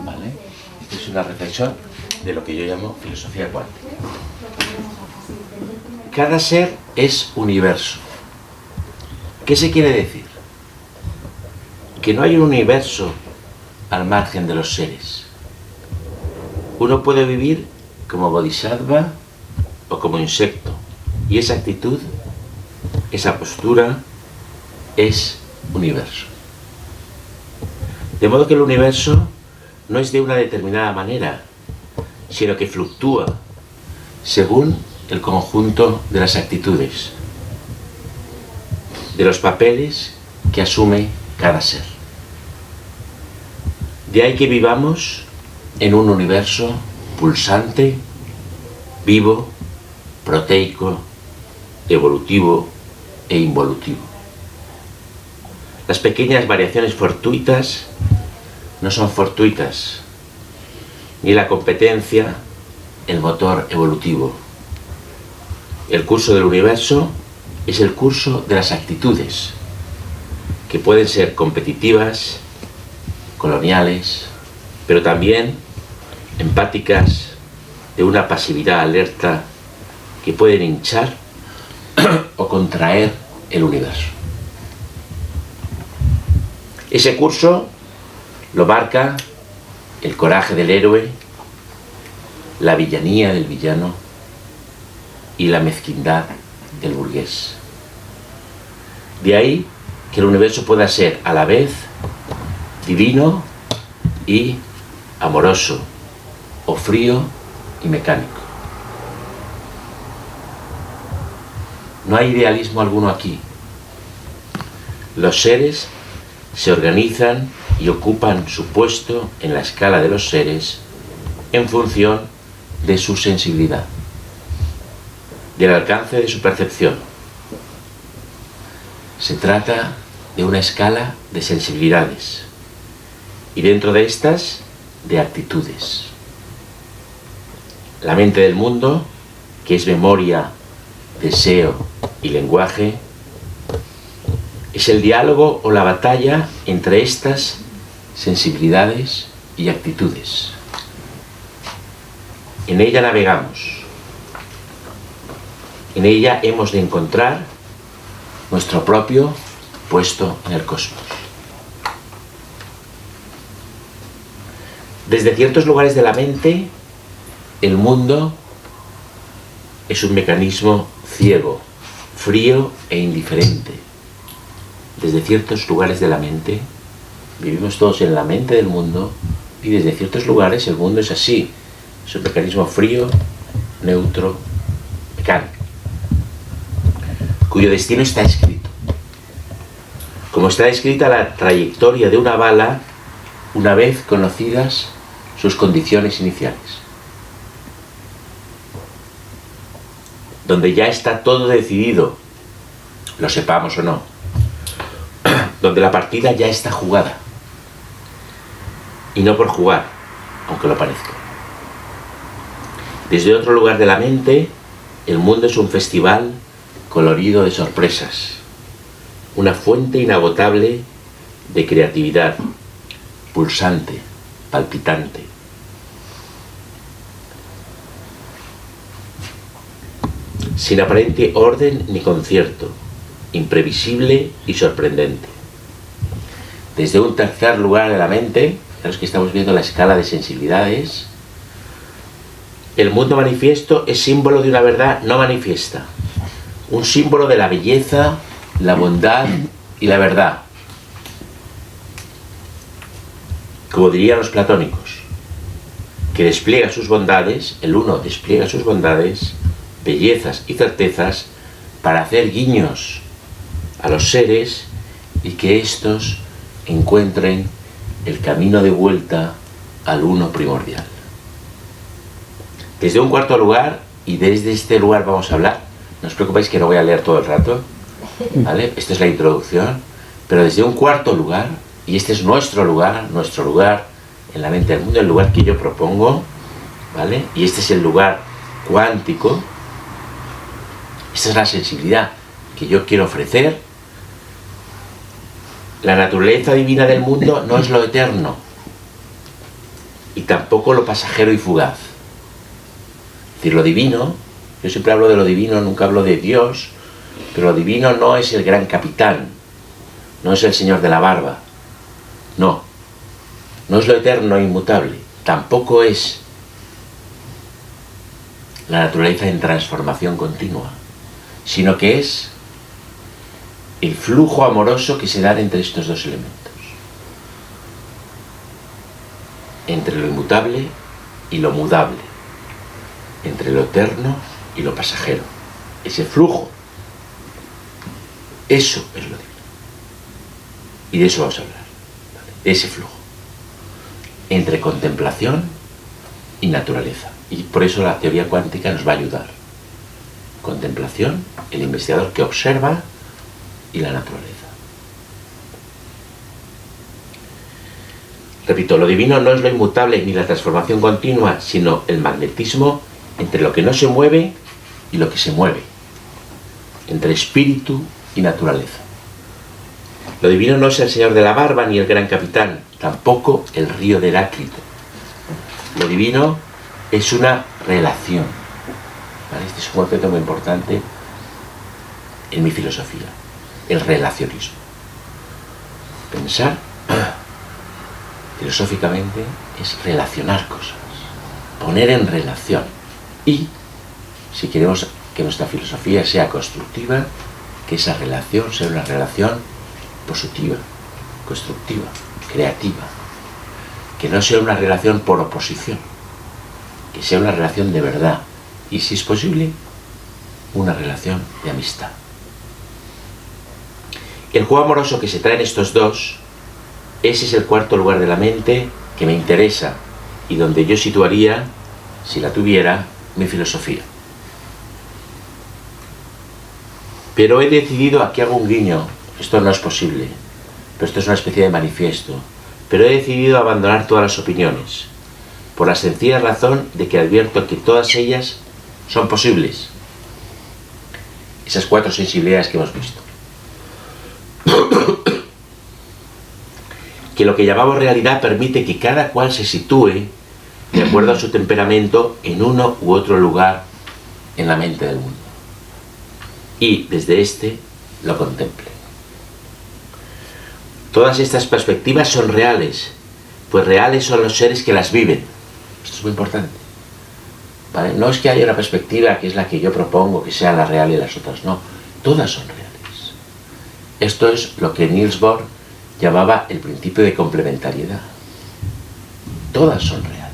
¿vale? Esta es una reflexión de lo que yo llamo filosofía cuántica. Cada ser es universo. ¿Qué se quiere decir? Que no hay un universo al margen de los seres. Uno puede vivir como bodhisattva o como insecto, y esa actitud, esa postura, es universo. De modo que el universo no es de una determinada manera, sino que fluctúa según el conjunto de las actitudes, de los papeles que asume cada ser. De ahí que vivamos en un universo pulsante, vivo, proteico, evolutivo e involutivo. Las pequeñas variaciones fortuitas no son fortuitas, ni la competencia el motor evolutivo. El curso del universo es el curso de las actitudes, que pueden ser competitivas, coloniales, pero también empáticas, de una pasividad alerta, que pueden hinchar o contraer el universo. Ese curso lo marca el coraje del héroe, la villanía del villano y la mezquindad del burgués. De ahí que el universo pueda ser a la vez divino y amoroso, o frío y mecánico. No hay idealismo alguno aquí. Los seres se organizan y ocupan su puesto en la escala de los seres en función de su sensibilidad, del alcance de su percepción. Se trata de una escala de sensibilidades y dentro de estas, de actitudes. La mente del mundo, que es memoria, deseo y lenguaje, es el diálogo o la batalla entre estas sensibilidades y actitudes. En ella navegamos. En ella hemos de encontrar nuestro propio puesto en el cosmos. Desde ciertos lugares de la mente, el mundo es un mecanismo ciego, frío e indiferente. Desde ciertos lugares de la mente, vivimos todos en la mente del mundo, y desde ciertos lugares el mundo es así, es un mecanismo frío, neutro, mecánico, cuyo destino está escrito. Como está escrita la trayectoria de una bala una vez conocidas sus condiciones iniciales. Donde ya está todo decidido, lo sepamos o no. Donde la partida ya está jugada. Y no por jugar, aunque lo parezca. Desde otro lugar de la mente, el mundo es un festival colorido de sorpresas. Una fuente inagotable de creatividad, pulsante, palpitante. Sin aparente orden ni concierto, imprevisible y sorprendente. Desde un tercer lugar de la mente, a los que estamos viendo la escala de sensibilidades, el mundo manifiesto es símbolo de una verdad no manifiesta, un símbolo de la belleza, la bondad y la verdad. Como dirían los platónicos, que despliega sus bondades, el uno despliega sus bondades, bellezas y certezas para hacer guiños a los seres y que éstos encuentren el camino de vuelta al uno primordial. Desde un cuarto lugar, y desde este lugar vamos a hablar, no os preocupéis que no voy a leer todo el rato, ¿vale? Esta es la introducción, pero desde un cuarto lugar, y este es nuestro lugar en la mente del mundo, el lugar que yo propongo, ¿vale? Y este es el lugar cuántico. Esta es la sensibilidad que yo quiero ofrecer. La naturaleza divina del mundo no es lo eterno. y tampoco lo pasajero y fugaz. Es decir, lo divino, yo siempre hablo de lo divino, nunca hablo de Dios, pero lo divino no es el gran capitán, no es el señor de la barba, no es lo eterno e inmutable, tampoco es la naturaleza en transformación continua, sino que es el flujo amoroso que se da entre estos dos elementos, entre lo inmutable y lo mudable, entre lo eterno y lo pasajero. Ese flujo, eso es lo divino. Y de eso vamos a hablar, ¿vale? Ese flujo entre contemplación y naturaleza. Y por eso la teoría cuántica nos va a ayudar. Contemplación, el investigador que observa, y la naturaleza. Repito, lo divino no es lo inmutable ni la transformación continua, sino el magnetismo entre lo que no se mueve y lo que se mueve, entre espíritu y naturaleza. Lo divino no es el señor de la barba ni el gran capitán, tampoco el río de Heráclito. Lo divino es una relación, ¿vale? Este es un concepto muy importante en mi filosofía, el relacionismo. Pensar filosóficamente es relacionar cosas, poner en relación. Y si queremos que nuestra filosofía sea constructiva, que esa relación sea una relación positiva, constructiva, creativa, que no sea una relación por oposición, que sea una relación de verdad y, si es posible, una relación de amistad. El juego amoroso que se traen estos dos, ese es el cuarto lugar de la mente que me interesa y donde yo situaría, si la tuviera, mi filosofía. Pero he decidido, aquí hago un guiño, esto no es posible, pero esto es una especie de manifiesto, pero he decidido abandonar todas las opiniones, por la sencilla razón de que advierto que todas ellas son posibles. Esas cuatro sensibilidades que hemos visto. Que lo que llamamos realidad permite que cada cual se sitúe, de acuerdo a su temperamento, en uno u otro lugar en la mente del mundo. Y desde este lo contemple. Todas estas perspectivas son reales, pues reales son los seres que las viven. Esto es muy importante, ¿vale? No es que haya una perspectiva que es la que yo propongo, que sea la real y las otras, no. Todas son reales. Esto es lo que Niels Bohr llamaba el principio de complementariedad. Todas son reales.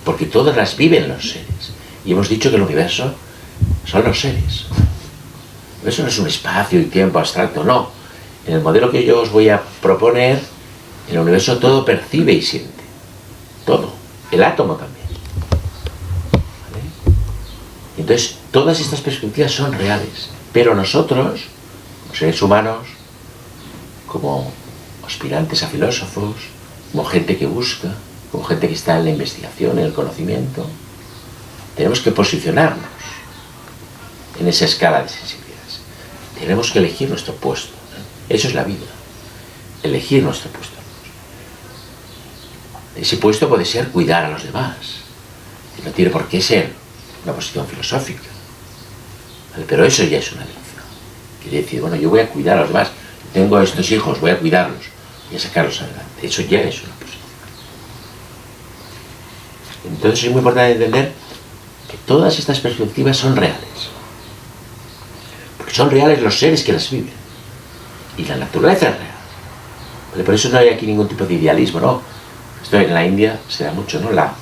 Porque todas las viven los seres. Y hemos dicho que el universo son los seres. Eso no es un espacio y tiempo abstracto, no. En el modelo que yo os voy a proponer, en el universo todo percibe y siente. Todo. El átomo también. ¿Vale? Entonces, todas estas perspectivas son reales. Pero nosotros, como seres humanos, como aspirantes a filósofos, como gente que busca, como gente que está en la investigación, en el conocimiento, tenemos que posicionarnos en esa escala de sensibilidades. Tenemos que elegir nuestro puesto. Eso es la vida. Elegir nuestro puesto. Ese puesto puede ser cuidar a los demás. Y no tiene por qué ser una posición filosófica. ¿Vale? Pero eso ya es una elección. Quiere decir, bueno, yo voy a cuidar a los demás. Tengo a estos hijos, voy a cuidarlos. Voy a sacarlos adelante. Eso ya es una posición. Entonces es muy importante entender que todas estas perspectivas son reales. Porque son reales los seres que las viven. Y la naturaleza es real. ¿Vale? Por eso no hay aquí ningún tipo de idealismo, ¿no? Esto en la India se da mucho, ¿no? La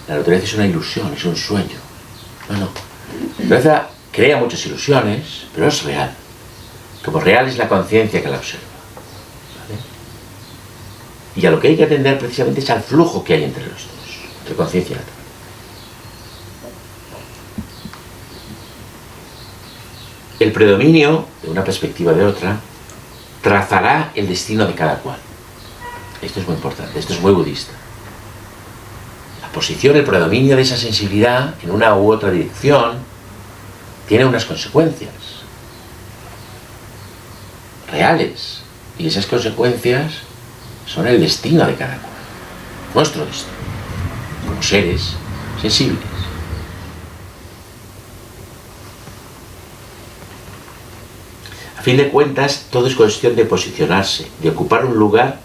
naturaleza es una ilusión, es un sueño. No. La naturaleza crea muchas ilusiones, pero es real. Como real es la conciencia que la observa. ¿Vale? Y a lo que hay que atender precisamente es al flujo que hay entre los dos, entre conciencia y naturaleza. El predominio de una perspectiva o de otra trazará el destino de cada cual. Esto es muy importante, esto es muy budista. La posición, el predominio de esa sensibilidad en una u otra dirección tiene unas consecuencias reales, y esas consecuencias son el destino de cada cual. nuestro destino, como seres sensibles. A fin de cuentas, todo es cuestión de posicionarse, de ocupar un lugar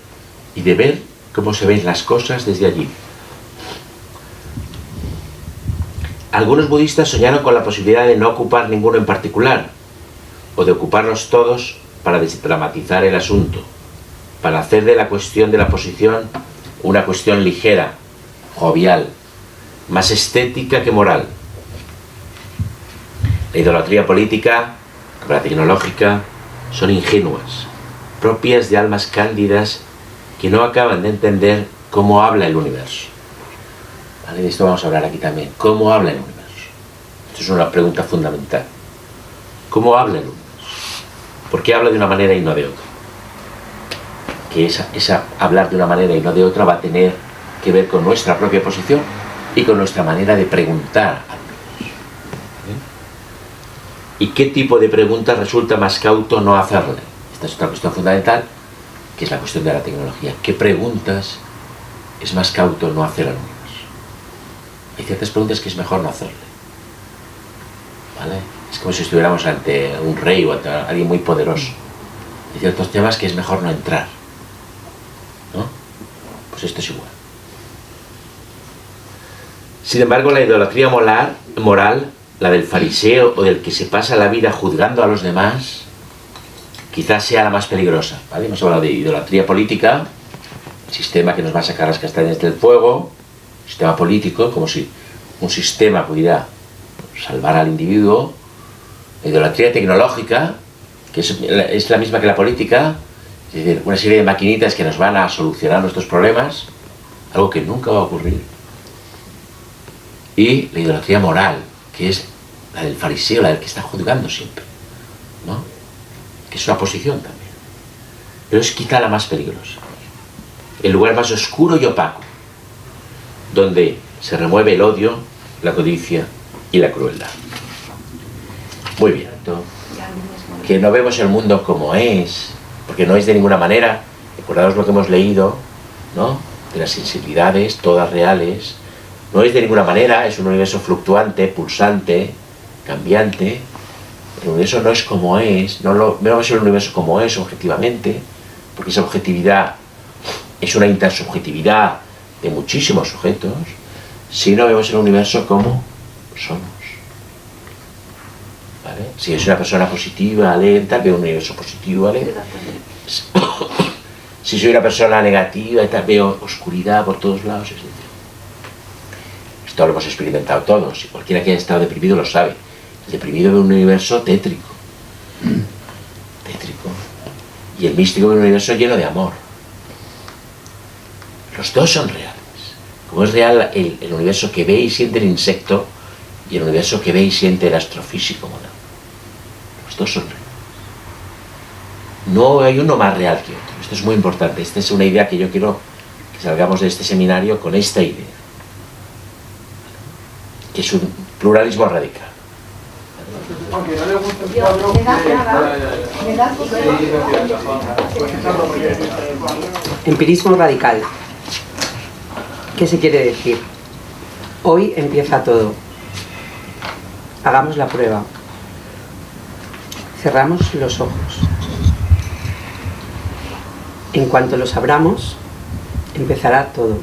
y de ver cómo se ven las cosas desde allí. Algunos budistas soñaron con la posibilidad de no ocupar ninguno en particular, o de ocuparlos todos para desdramatizar el asunto, para hacer de la cuestión de la posición una cuestión ligera, jovial, más estética que moral. La idolatría política, como la tecnológica, son ingenuas, propias de almas cándidas que no acaban de entender cómo habla el universo. ¿Vale? De esto vamos a hablar aquí también. ¿Cómo habla el universo? Esto es una pregunta fundamental. ¿Cómo habla el universo? ¿Por qué habla de una manera y no de otra? Que esa hablar de una manera y no de otra va a tener que ver con nuestra propia posición y con nuestra manera de preguntar al universo. ¿Y qué tipo de preguntas resulta más cauto no hacerle? Esta es otra cuestión fundamental, que es la cuestión de la tecnología. ¿Qué preguntas es más cauto no hacer al universo? Hay ciertas preguntas que es mejor no hacerle. ¿Vale? Es como si estuviéramos ante un rey o ante alguien muy poderoso. Hay ciertos temas que es mejor no entrar, ¿no? Pues esto es igual. Sin embargo, la idolatría moral, la del fariseo o del que se pasa la vida juzgando a los demás, quizás sea la más peligrosa. ¿Vale? Hemos hablado de idolatría política, el sistema que nos va a sacar las castañas del fuego, sistema político, como si un sistema pudiera salvar al individuo. La idolatría tecnológica, que es la misma que la política, es decir, una serie de maquinitas que nos van a solucionar nuestros problemas, algo que nunca va a ocurrir. Y la idolatría moral, que es la del fariseo, la del que está juzgando siempre, ¿no? Que es una posición también, pero es quizá la más peligrosa, el lugar más oscuro y opaco, donde se remueve el odio, la codicia y la crueldad. Muy bien, entonces, que no vemos el mundo como es, porque no es de ninguna manera. Recordaos lo que hemos leído, ¿no? De las sensibilidades, todas reales. No es de ninguna manera, es un universo fluctuante, pulsante, cambiante. El universo no es como es, no vemos el universo como es objetivamente, porque esa objetividad es una intersubjetividad de muchísimos sujetos, sino vemos el universo como somos. ¿Vale? Si yo soy una persona positiva, alerta, veo un universo positivo, alerta. Si soy una persona negativa, veo oscuridad por todos lados, etc. Esto lo hemos experimentado todos, y cualquiera que haya estado deprimido lo sabe. El deprimido ve un universo tétrico. Tétrico. Y el místico ve un universo lleno de amor. Los dos son reales. Como es real el universo que ve y siente el insecto, y el universo que ve y siente el astrofísico moderno. Los dos son reales. No hay uno más real que otro. Esto es muy importante. Esta es una idea que yo quiero que salgamos de este seminario con esta idea, que es un pluralismo radical. Aunque no le gusta el cuadro, Empirismo radical. ¿Qué se quiere decir? Hoy empieza todo. Hagamos la prueba. Cerramos los ojos. En cuanto los abramos, empezará todo.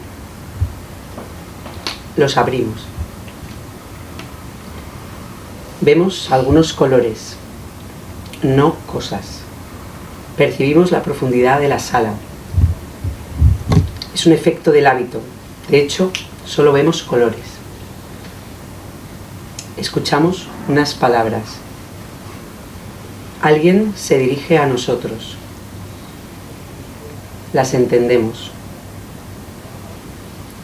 Los abrimos. Vemos algunos colores, no cosas. Percibimos la profundidad de la sala. Es un efecto del hábito. De hecho, solo vemos colores. Escuchamos unas palabras. Alguien se dirige a nosotros. Las entendemos.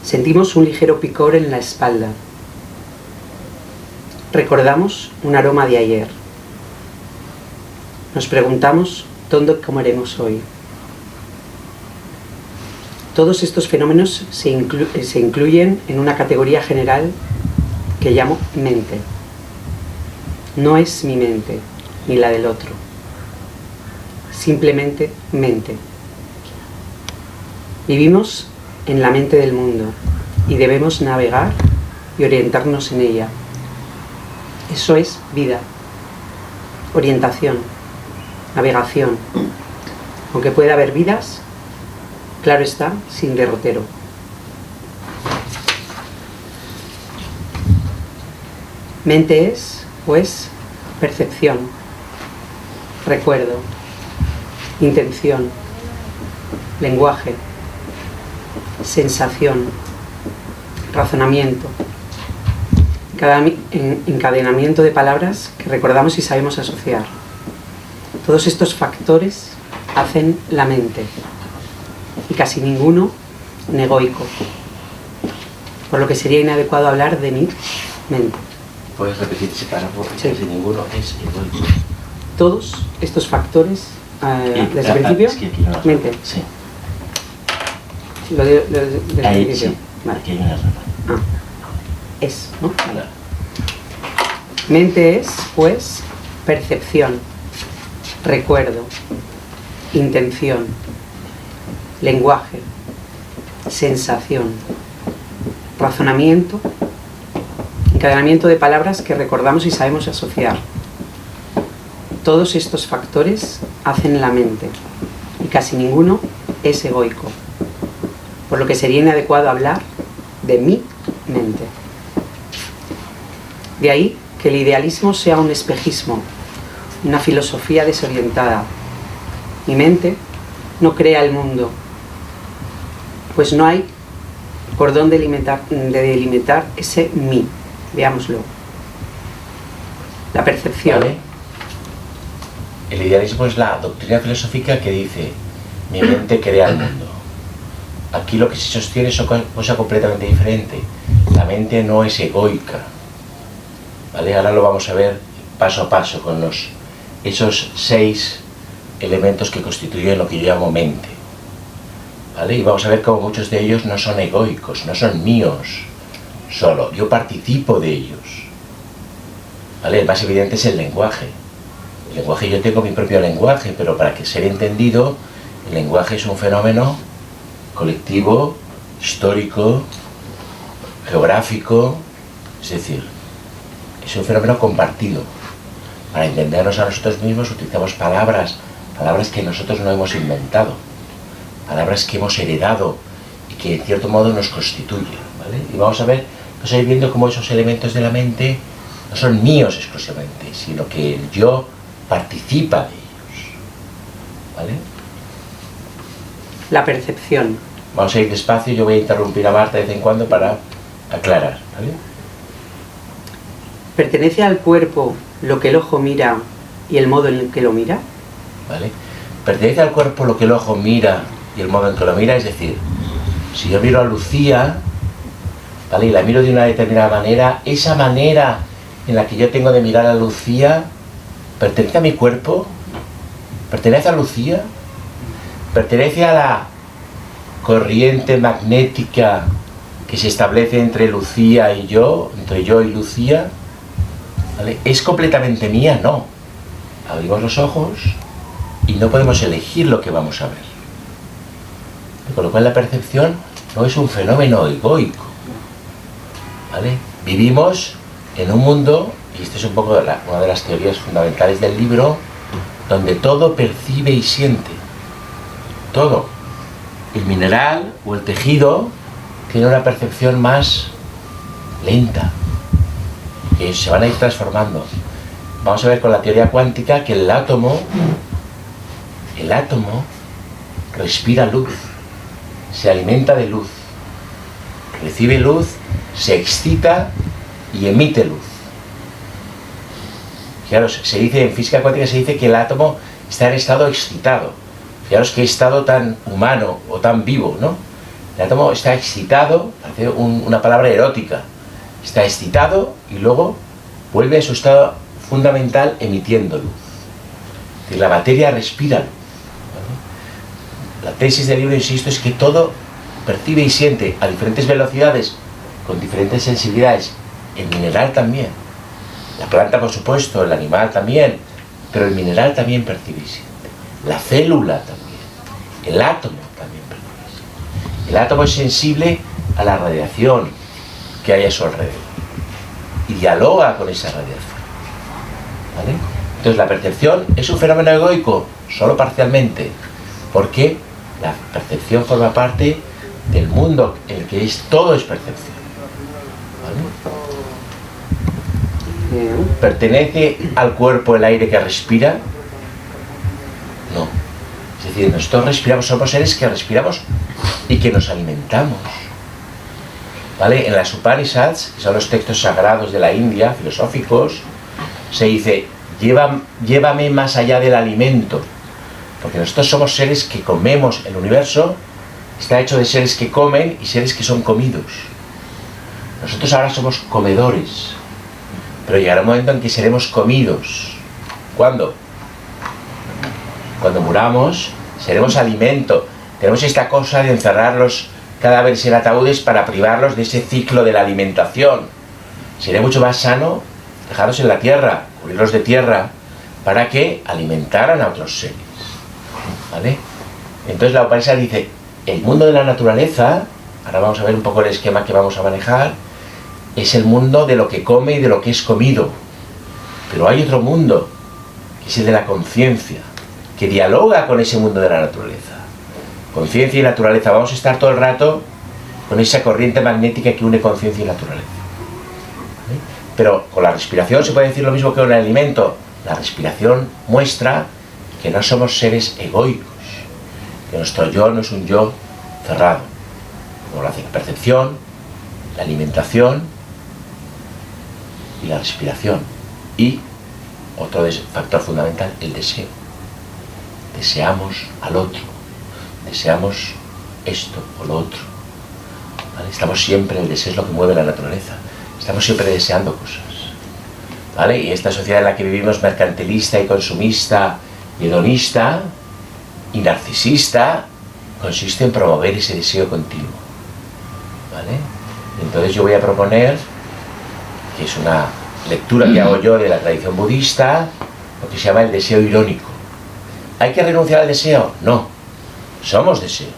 Sentimos un ligero picor en la espalda. Recordamos un aroma de ayer. Nos preguntamos dónde comeremos hoy. Todos estos fenómenos se incluyen en una categoría general que llamo mente. No es mi mente, ni la del otro. Simplemente mente. Vivimos en la mente del mundo y debemos navegar y orientarnos en ella. Eso es vida, orientación, navegación. Aunque pueda haber vidas, claro está, sin derrotero. Mente es, pues, percepción, recuerdo, intención, lenguaje, sensación, razonamiento, encadenamiento de palabras que recordamos y sabemos asociar. Todos estos factores hacen la mente, y casi ninguno egoico, por lo que sería inadecuado hablar de mi mente. ¿Puedes repetir ese párrafo? Sí. Casi ninguno es egoico. Todos estos factores, desde el principio, es que aquí no lo- mente. Sí. Desde el Ahí, principio. sí. Vale. Aquí hay una razón. Es, ¿no? Claro. Mente es, pues, percepción, recuerdo, intención, lenguaje, sensación, razonamiento, encadenamiento de palabras que recordamos y sabemos asociar. Todos estos factores hacen la mente y casi ninguno es egoico, por lo que sería inadecuado hablar de mi mente. De ahí que el idealismo sea un espejismo, una filosofía desorientada. Mi mente no crea el mundo, pues no hay por dónde delimitar ese mí. Veámoslo. La percepción. ¿Vale? El idealismo es la doctrina filosófica que dice: mi mente crea el mundo. Aquí lo que se sostiene es otra cosa completamente diferente. La mente no es egoica. ¿Vale? Ahora lo vamos a ver paso a paso con esos 6 elementos que constituyen lo que yo llamo mente. ¿Vale? Y vamos a ver cómo muchos de ellos no son egoicos, no son míos solo. Yo participo de ellos. ¿Vale? El más evidente es el lenguaje. El lenguaje, yo tengo mi propio lenguaje, pero para que sea entendido, el lenguaje es un fenómeno colectivo, histórico, geográfico, es decir, es un fenómeno compartido. Para entendernos a nosotros mismos utilizamos palabras que nosotros no hemos inventado, palabras que hemos heredado y que en cierto modo nos constituyen, ¿vale? Y vamos a ir viendo cómo esos elementos de la mente no son míos exclusivamente, sino que el yo participa de ellos, ¿vale? La percepción. Vamos a ir despacio, yo voy a interrumpir a Marta de vez en cuando para aclarar, ¿vale? ¿Pertenece al cuerpo lo que el ojo mira y el modo en el que lo mira? ¿Vale? Pertenece al cuerpo lo que el ojo mira y el modo en que lo mira, es decir, si yo miro a Lucía, ¿vale? Y la miro de una determinada manera, esa manera en la que yo tengo de mirar a Lucía, ¿pertenece a mi cuerpo? ¿Pertenece a Lucía? ¿Pertenece a la corriente magnética que se establece entre Lucía y yo, entre yo y Lucía? ¿Vale? ¿Es completamente mía? No. Abrimos los ojos y no podemos elegir lo que vamos a ver. Con lo cual la percepción no es un fenómeno egoico, ¿vale? Vivimos en un mundo, y esta es un poco una de las teorías fundamentales del libro, donde todo percibe y siente. Todo. El mineral o el tejido tiene una percepción más lenta, que se van a ir transformando. Vamos a ver con la teoría cuántica que el átomo respira luz, se alimenta de luz, recibe luz, se excita y emite luz. Fijaros, se dice en física cuántica, se dice que el átomo está en estado excitado. Fijaros qué estado tan humano o tan vivo, ¿no? El átomo está excitado, parece una palabra erótica. Está excitado y luego vuelve a su estado fundamental emitiendo luz. Es decir, la materia respira luz. ¿Vale? La tesis del libro, insisto, es que todo percibe y siente a diferentes velocidades, con diferentes sensibilidades. El mineral también. La planta, por supuesto, el animal también, pero el mineral también percibe y siente. La célula también. El átomo también percibe y siente. El átomo es sensible a la radiación que hay a su alrededor y dialoga con esa radiación, ¿vale? Entonces la percepción es un fenómeno egoico, solo parcialmente, porque la percepción forma parte del mundo en el que todo es percepción, ¿vale? ¿Pertenece al cuerpo el aire que respira? No. Es decir, nosotros respiramos, somos seres que respiramos y que nos alimentamos, ¿vale? En las Upanishads, que son los textos sagrados de la India, filosóficos, se dice, llévame más allá del alimento, porque nosotros somos seres que comemos. El universo está hecho de seres que comen y seres que son comidos. Nosotros ahora somos comedores, pero llegará un momento en que seremos comidos. ¿Cuándo? Cuando muramos, seremos alimento. Tenemos esta cosa de encerrar los cadáveres en ataúdes para privarlos de ese ciclo de la alimentación. Sería mucho más sano dejarlos en la tierra, cubrirlos de tierra, para que alimentaran a otros seres, ¿vale? Entonces la Upanishad dice, el mundo de la naturaleza, ahora vamos a ver un poco el esquema que vamos a manejar, es el mundo de lo que come y de lo que es comido. Pero hay otro mundo, que es el de la conciencia, que dialoga con ese mundo de la naturaleza. Conciencia y naturaleza, vamos a estar todo el rato con esa corriente magnética que une conciencia y naturaleza, ¿vale? Pero con la respiración se puede decir lo mismo que con el alimento. La respiración muestra que no somos seres egoicos, que nuestro yo no es un yo cerrado, como lo hace la percepción, la alimentación y la respiración. Y otro factor fundamental, el deseo. Deseamos al otro, deseamos esto o lo otro, ¿vale? Estamos siempre, el deseo es lo que mueve la naturaleza, estamos siempre deseando cosas, ¿vale? Y esta sociedad en la que vivimos, mercantilista y consumista y hedonista y narcisista, consiste en promover ese deseo continuo, ¿vale? Entonces yo voy a proponer, que es una lectura que hago yo de la tradición budista, lo que se llama el deseo irónico. ¿Hay que renunciar al deseo? No, somos deseo,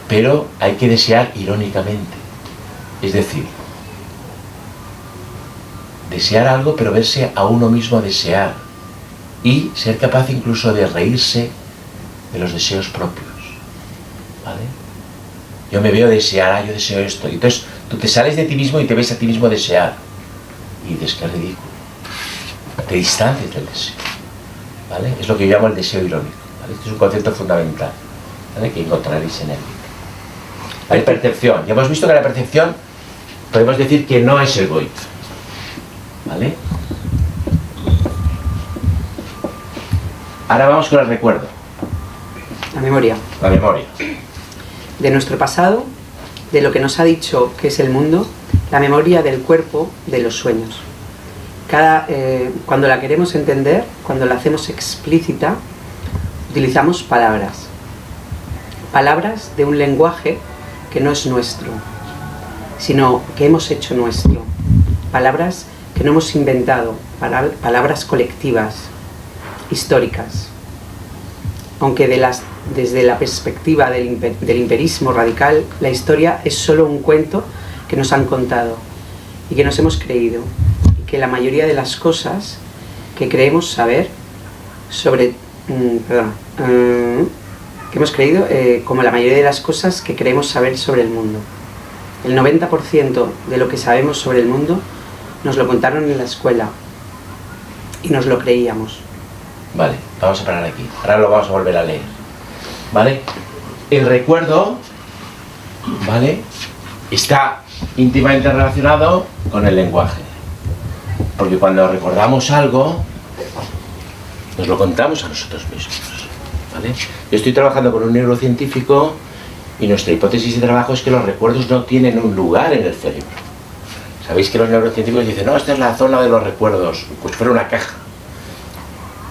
pero hay que desear irónicamente, es decir, desear algo pero verse a uno mismo desear y ser capaz incluso de reírse de los deseos propios, ¿vale? Yo me veo desear, yo deseo esto, y entonces tú te sales de ti mismo y te ves a ti mismo desear y dices que es ridículo, te distancias del deseo, ¿vale? Es lo que yo llamo el deseo irónico, ¿vale? Este es un concepto fundamental, ¿vale? Que encontraréis en el libro. La percepción, ya hemos visto que la percepción podemos decir que no es egoica, ¿vale? Ahora vamos con el recuerdo. La memoria. La memoria. De nuestro pasado, de lo que nos ha dicho que es el mundo, la memoria del cuerpo, de los sueños. Cuando la queremos entender, cuando la hacemos explícita, utilizamos palabras. Palabras de un lenguaje que no es nuestro, sino que hemos hecho nuestro. Palabras que no hemos inventado, palabras colectivas, históricas. Aunque desde la perspectiva del imperismo radical, la historia es solo un cuento que nos han contado y que nos hemos creído. Y que la mayoría de las cosas que creemos saber sobre... que hemos creído como la mayoría de las cosas que creemos saber sobre el mundo. El 90% de lo que sabemos sobre el mundo nos lo contaron en la escuela y nos lo creíamos. Vale, vamos a parar aquí. Ahora lo vamos a volver a leer. ¿Vale? El recuerdo, ¿vale?, está íntimamente relacionado con el lenguaje. Porque cuando recordamos algo, nos lo contamos a nosotros mismos, ¿vale? Yo estoy trabajando con un neurocientífico y nuestra hipótesis de trabajo es que los recuerdos no tienen un lugar en el cerebro. Sabéis que los neurocientíficos dicen, no, esta es la zona de los recuerdos, pues fuera una caja.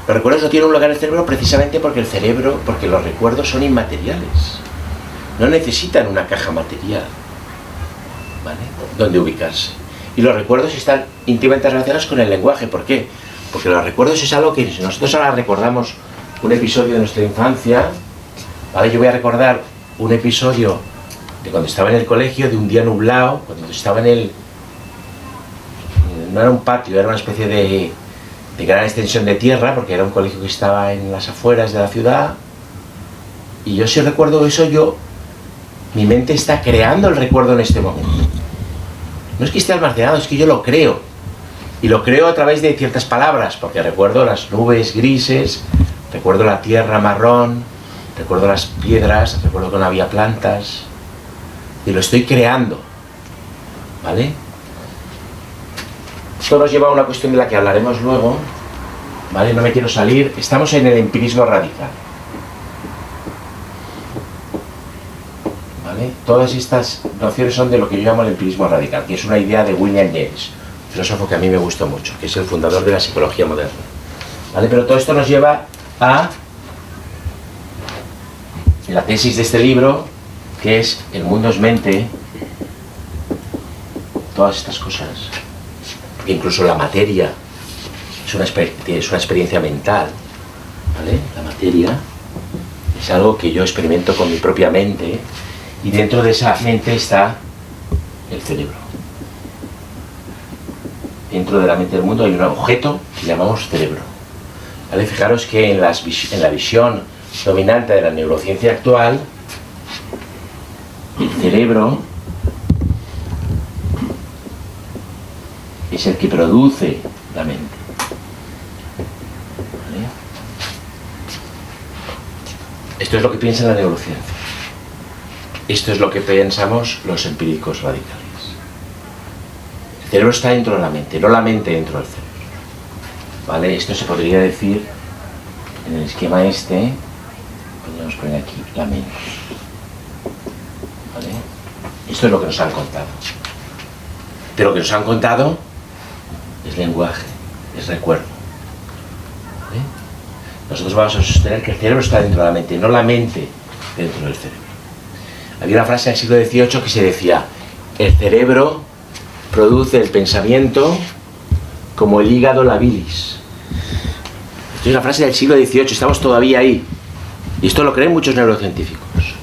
Los recuerdos no tienen un lugar en el cerebro precisamente porque los recuerdos son inmateriales. No necesitan una caja material, ¿vale?, donde ubicarse. Y los recuerdos están íntimamente relacionados con el lenguaje. ¿Por qué? Porque los recuerdos es algo que si nosotros ahora recordamos un episodio de nuestra infancia, ¿vale? Yo voy a recordar un episodio de cuando estaba en el colegio, de un día nublado, cuando estaba en el... No era un patio, era una especie de gran extensión de tierra, porque era un colegio que estaba en las afueras de la ciudad. Y yo, si recuerdo eso, mi mente está creando el recuerdo en este momento. No es que esté almacenado, es que yo lo creo. Y lo creo a través de ciertas palabras, porque recuerdo las nubes grises, recuerdo la tierra marrón, recuerdo las piedras, recuerdo que no había plantas. Y lo estoy creando, ¿vale? Esto nos lleva a una cuestión de la que hablaremos luego, ¿vale? No me quiero salir. Estamos en el empirismo radical, ¿vale? Todas estas nociones son de lo que yo llamo el empirismo radical, que es una idea de William James, filósofo que a mí me gustó mucho, que es el fundador de la psicología moderna, ¿vale? Pero todo esto nos lleva a la tesis de este libro, que es el mundo es mente, todas estas cosas, incluso la materia es una experiencia mental, ¿vale? La materia es algo que yo experimento con mi propia mente, y dentro de esa mente está el cerebro. Dentro de la mente del mundo hay un objeto que llamamos cerebro, ¿vale? Fijaros que en la visión dominante de la neurociencia actual, el cerebro es el que produce la mente, ¿vale? Esto es lo que piensa la neurociencia. Esto es lo que pensamos los empíricos radicales. El cerebro está dentro de la mente, no la mente dentro del cerebro, ¿vale? Esto se podría decir en el esquema este, podríamos poner aquí la mente, ¿vale? Esto es lo que nos han contado. Pero lo que nos han contado es lenguaje, es recuerdo, ¿vale? Nosotros vamos a sostener que el cerebro está dentro de la mente, no la mente dentro del cerebro. Había una frase del siglo XVIII que se decía: el cerebro produce el pensamiento como el hígado la bilis. Esto es una frase del siglo XVIII, estamos todavía ahí. Y esto lo creen muchos neurocientíficos.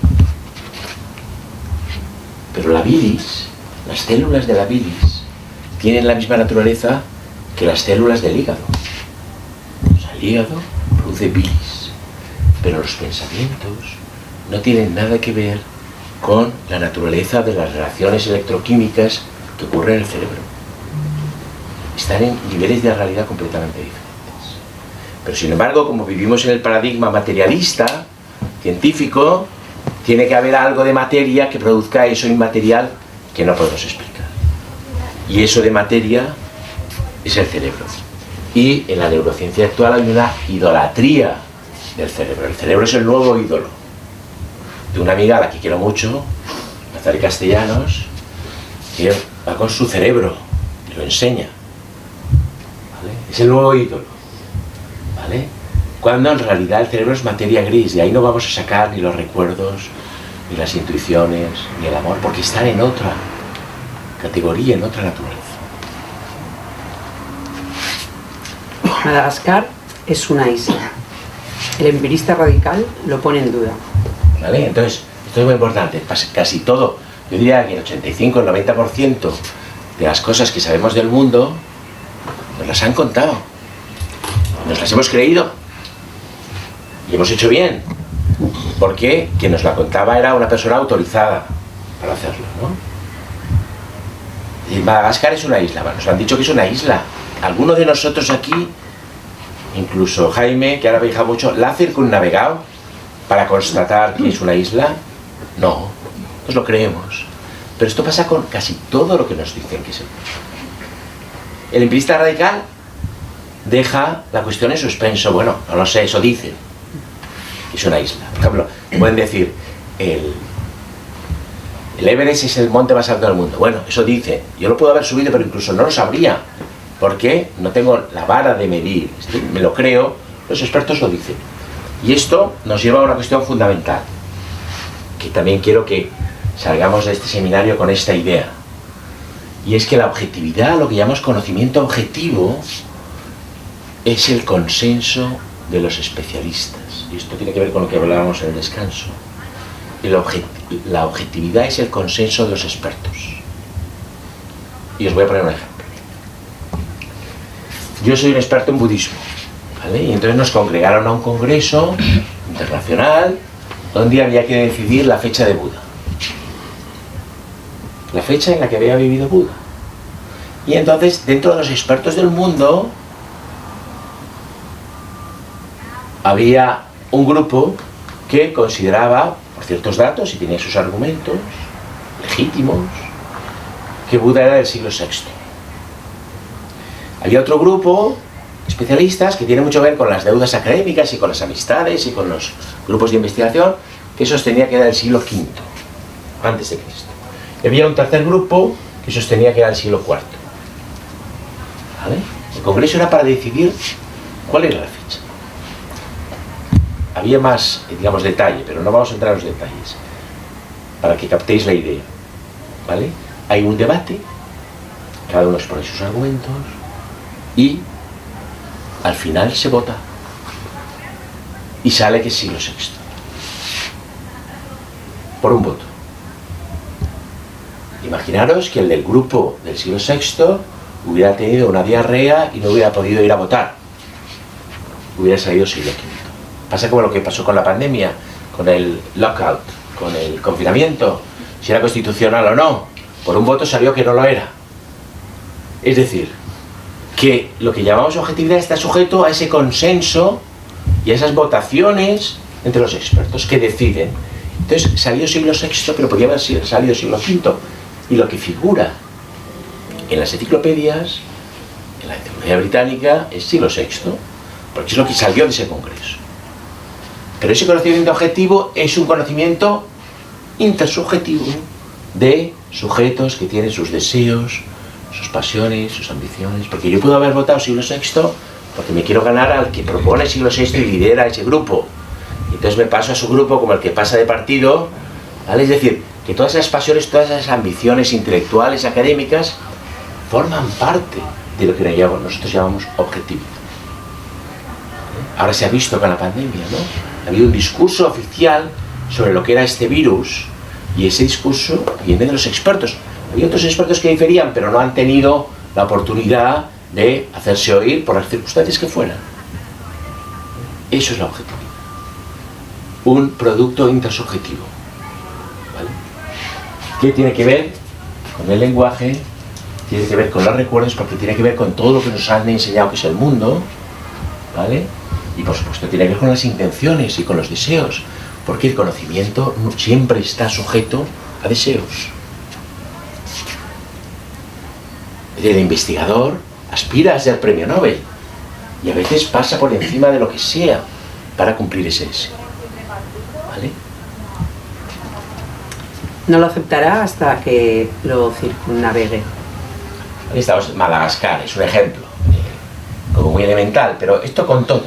Pero la bilis, las células de la bilis, tienen la misma naturaleza que las células del hígado. O sea, el hígado produce bilis, pero los pensamientos no tienen nada que ver con la naturaleza de las reacciones electroquímicas que ocurren en el cerebro. Están en niveles de realidad completamente diferentes. Pero sin embargo, como vivimos en el paradigma materialista, científico, tiene que haber algo de materia que produzca eso inmaterial que no podemos explicar. Y eso de materia es el cerebro. Y en la neurociencia actual hay una idolatría del cerebro. El cerebro es el nuevo ídolo. De una amiga a la que quiero mucho, Nazari Castellanos, que va con su cerebro y lo enseña, ¿vale? Es el nuevo ídolo, ¿vale? Cuando en realidad el cerebro es materia gris, y ahí no vamos a sacar ni los recuerdos, ni las intuiciones, ni el amor, porque están en otra categoría, en otra naturaleza. Madagascar es una isla. El empirista radical lo pone en duda. ¿Vale? Entonces, esto es muy importante. Casi todo, yo diría que el 85, el 90% de las cosas que sabemos del mundo nos las han contado, nos las hemos creído y hemos hecho bien, porque quien nos la contaba era una persona autorizada para hacerlo, ¿no? Y Madagascar es una isla. Nos han dicho que es una isla. Algunos de nosotros aquí, incluso Jaime, que ahora viaja mucho, ¿la ha circunnavegado para constatar que es una isla? No, nos lo creemos. Pero esto pasa con casi todo lo que nos dicen que es el mundo. El empirista radical deja la cuestión en suspenso. Bueno, no lo sé, eso dicen. Es una isla. Por ejemplo, pueden decir, el Everest es el monte más alto del mundo. Bueno, eso dice. Yo lo puedo haber subido, pero incluso no lo sabría, porque no tengo la vara de medir. Me lo creo, los expertos lo dicen. Y esto nos lleva a una cuestión fundamental, que también quiero que salgamos de este seminario con esta idea. Y es que la objetividad, lo que llamamos conocimiento objetivo, es el consenso de los especialistas. Y esto tiene que ver con lo que hablábamos en el descanso. la objetividad es el consenso de los expertos. Y os voy a poner un ejemplo. Yo soy un experto en budismo, ¿vale? Y entonces nos congregaron a un congreso internacional donde había que decidir la fecha de Buda. La fecha en la que había vivido Buda. Y entonces, dentro de los expertos del mundo, había un grupo que consideraba, por ciertos datos, y tenía sus argumentos legítimos, que Buda era del siglo VI. Había otro grupo de especialistas que tiene mucho que ver con las deudas académicas y con las amistades y con los grupos de investigación, que sostenía que era del siglo V, antes de Cristo. Y había un tercer grupo que sostenía que era del siglo IV. ¿Vale? El congreso era para decidir cuál era la fecha. Había más, digamos, detalle, pero no vamos a entrar en los detalles, para que captéis la idea. ¿Vale? Hay un debate, cada uno expone sus argumentos, y al final se vota. Y sale que es siglo VI. Por un voto. Imaginaros que el del grupo del siglo VI hubiera tenido una diarrea y no hubiera podido ir a votar. Hubiera salido siglo V. Pasa como lo que pasó con la pandemia, con el lockout, con el confinamiento, si era constitucional o no. Por un voto salió que no lo era. Es decir, que lo que llamamos objetividad está sujeto a ese consenso y a esas votaciones entre los expertos que deciden. Entonces salió siglo VI, pero podía haber salido siglo V. Y lo que figura en las enciclopedias, en la enciclopedia británica, es siglo VI, porque es lo que salió de ese congreso. Pero ese conocimiento objetivo es un conocimiento intersubjetivo de sujetos que tienen sus deseos, sus pasiones, sus ambiciones. Porque yo puedo haber votado siglo VI porque me quiero ganar al que propone siglo VI y lidera ese grupo. Y entonces me paso a su grupo como el que pasa de partido, ¿vale? Es decir, que todas esas pasiones, todas esas ambiciones intelectuales, académicas, forman parte de lo que nosotros llamamos objetividad. Ahora se ha visto con la pandemia, ¿no? Ha habido un discurso oficial sobre lo que era este virus, y ese discurso viene de los expertos. Había otros expertos que diferían, pero no han tenido la oportunidad de hacerse oír por las circunstancias que fueran. Eso es la objetividad. Un producto intersubjetivo. ¿Vale? ¿Qué tiene que ver con el lenguaje? Tiene que ver con los recuerdos, porque tiene que ver con todo lo que nos han enseñado que es el mundo, ¿vale? Y por supuesto tiene que ver con las intenciones y con los deseos, porque el conocimiento siempre está sujeto a deseos. El investigador aspira a ser premio Nobel y a veces pasa por encima de lo que sea para cumplir ese deseo. ¿Vale? No lo aceptará hasta que lo circunnavegue. Ahí estamos, Madagascar, es un ejemplo, como muy elemental, pero esto con todo.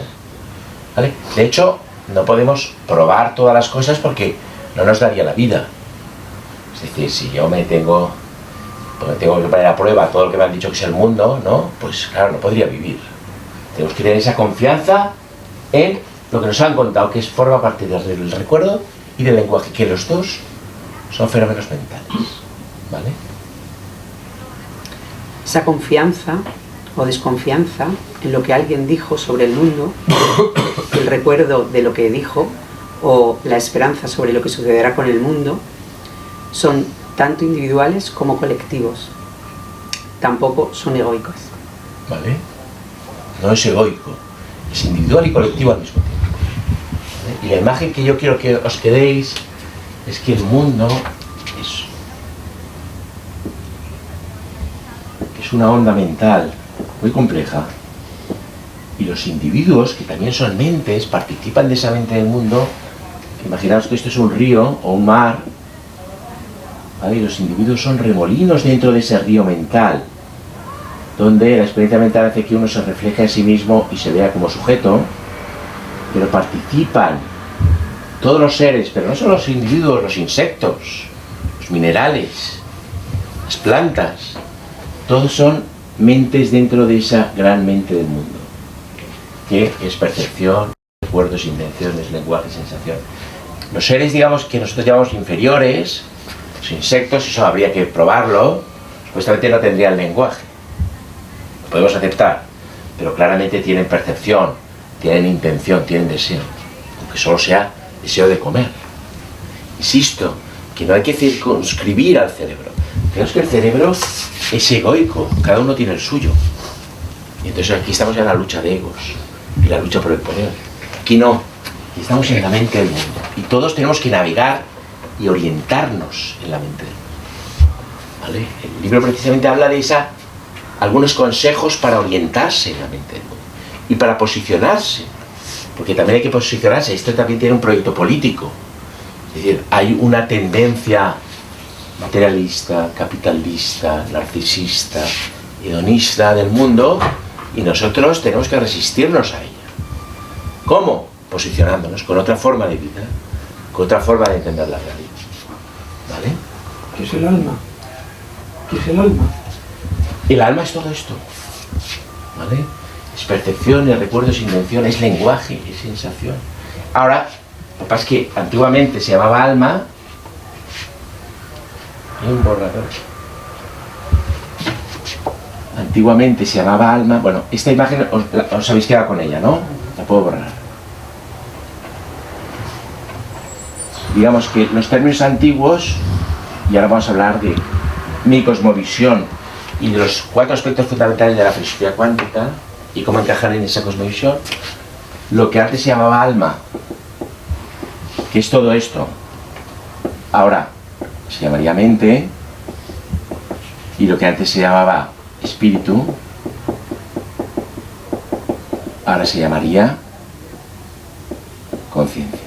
¿Vale? De hecho, no podemos probar todas las cosas porque no nos daría la vida. Es decir, si yo me tengo que poner a prueba todo lo que me han dicho que es el mundo, ¿no? Pues claro, no podría vivir. Tenemos que tener esa confianza en lo que nos han contado, que forma parte del recuerdo y del lenguaje, que los dos son fenómenos mentales. ¿Vale? Esa confianza o desconfianza en lo que alguien dijo sobre el mundo, el recuerdo de lo que dijo o la esperanza sobre lo que sucederá con el mundo, son tanto individuales como colectivos. Tampoco son egoicos. ¿Vale? No es egoico, es individual y colectivo al mismo tiempo. ¿Vale? Y la imagen que yo quiero que os quedéis es que el mundo es una onda mental muy compleja, y los individuos, que también son mentes, participan de esa mente del mundo. Imaginaos que esto es un río o un mar, ¿vale? Y los individuos son remolinos dentro de ese río mental, donde la experiencia mental hace que uno se refleje a sí mismo y se vea como sujeto, pero participan todos los seres, pero no solo los individuos, los insectos, los minerales, las plantas, todos son mentes dentro de esa gran mente del mundo, que es percepción, recuerdos, intenciones, lenguaje, sensación. Los seres, digamos, que nosotros llamamos inferiores, los insectos, eso habría que probarlo, supuestamente no tendrían lenguaje. Lo podemos aceptar, pero claramente tienen percepción, tienen intención, tienen deseo, aunque solo sea deseo de comer. Insisto, que no hay que circunscribir al cerebro. Creo que el cerebro es egoico, cada uno tiene el suyo. Y entonces aquí estamos en la lucha de egos y la lucha por el poder. Aquí no, aquí estamos en la mente del mundo. Y todos tenemos que navegar y orientarnos en la mente del mundo. ¿Vale? El libro precisamente habla de algunos consejos para orientarse en la mente del mundo y para posicionarse. Porque también hay que posicionarse. Esto también tiene un proyecto político. Es decir, hay una tendencia materialista, capitalista, narcisista, hedonista del mundo y nosotros tenemos que resistirnos a ella. ¿Cómo? Posicionándonos con otra forma de vida, con otra forma de entender la realidad. ¿Vale? ¿Qué es el alma? ¿Qué es el alma? El alma es todo esto. ¿Vale? Es percepción, es recuerdo, es intención, es lenguaje, es sensación. Ahora, lo que pasa es que antiguamente se llamaba alma. Hay un borrador. Antiguamente se llamaba alma. Bueno, esta imagen os habéis quedado con ella, ¿no? La puedo borrar. Digamos que los términos antiguos, y ahora vamos a hablar de mi cosmovisión y de los 4 aspectos fundamentales de la filosofía cuántica y cómo encajar en esa cosmovisión, lo que antes se llamaba alma, que es todo esto, ahora se llamaría mente, y lo que antes se llamaba espíritu, ahora se llamaría conciencia.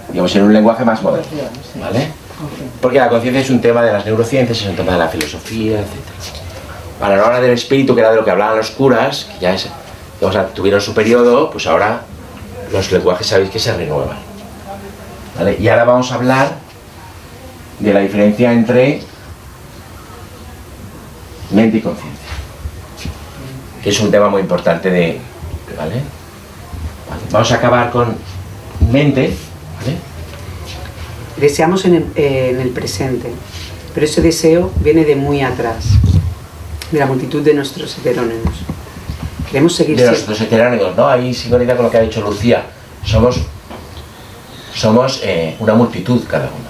Digamos en un lenguaje más moderno, ¿vale? Porque la conciencia es un tema de las neurociencias, es un tema de la filosofía, etc. Para la hora del espíritu, que era de lo que hablaban los curas, que ya digamos, tuvieron su periodo, pues ahora los lenguajes sabéis que se renuevan, ¿vale? Y ahora vamos a hablar de la diferencia entre mente y conciencia, que es un tema muy importante ¿vale? Vamos a acabar con mente, ¿vale? Deseamos en el presente, pero ese deseo viene de muy atrás, de la multitud de nuestros heterónimos. Queremos seguir de nuestros heterónimos, ¿no? Ahí sincronizado con lo que ha dicho Lucía. Somos una multitud cada uno,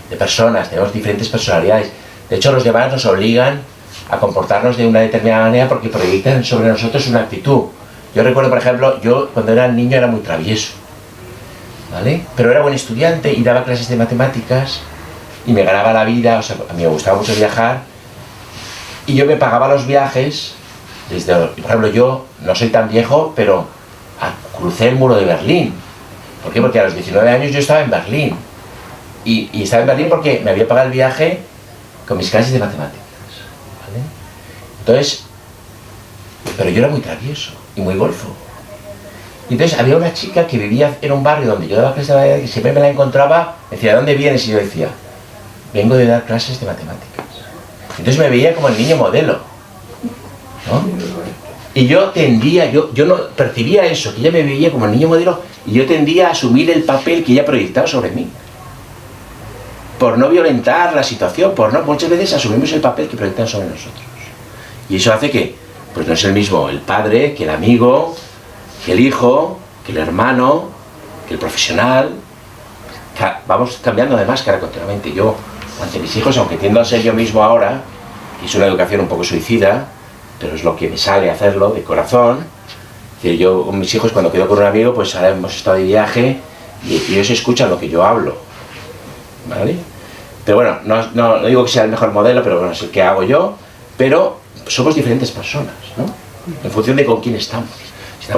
de personas, tenemos diferentes personalidades. De hecho, los demás nos obligan a comportarnos de una determinada manera porque proyectan sobre nosotros una actitud. Yo recuerdo, por ejemplo, yo cuando era niño era muy travieso, ¿vale? Pero era buen estudiante y daba clases de matemáticas y me ganaba la vida, o sea, a mí me gustaba mucho viajar y yo me pagaba los viajes por ejemplo, yo no soy tan viejo, pero crucé el muro de Berlín. ¿Por qué? Porque a los 19 años yo estaba en Berlín y estaba en Berlín porque me había pagado el viaje con mis clases de matemáticas, ¿vale? Entonces, pero yo era muy travieso y muy golfo. Y entonces había una chica que vivía en un barrio donde yo daba clases de matemáticas y siempre me la encontraba, me decía, ¿de dónde vienes? Y yo decía, vengo de dar clases de matemáticas. Entonces me veía como el niño modelo, ¿no? Y yo tendía, yo no percibía eso, que ella me veía como el niño modelo y yo tendía a asumir el papel que ella proyectaba sobre mí. Por no violentar la situación, muchas veces asumimos el papel que proyectan sobre nosotros. Y eso hace que, pues no es el mismo el padre, que el amigo, que el hijo, que el hermano, que el profesional. Vamos cambiando de máscara continuamente. Yo, ante mis hijos, aunque tiendo a ser yo mismo ahora, que es una educación un poco suicida, pero es lo que me sale hacerlo de corazón. Es decir, yo con mis hijos cuando quedo con un amigo, pues ahora hemos estado de viaje y ellos escuchan lo que yo hablo, ¿vale? Pero bueno, no digo que sea el mejor modelo, pero bueno, es el que hago yo, pero somos diferentes personas, ¿no? En función de con quién estamos.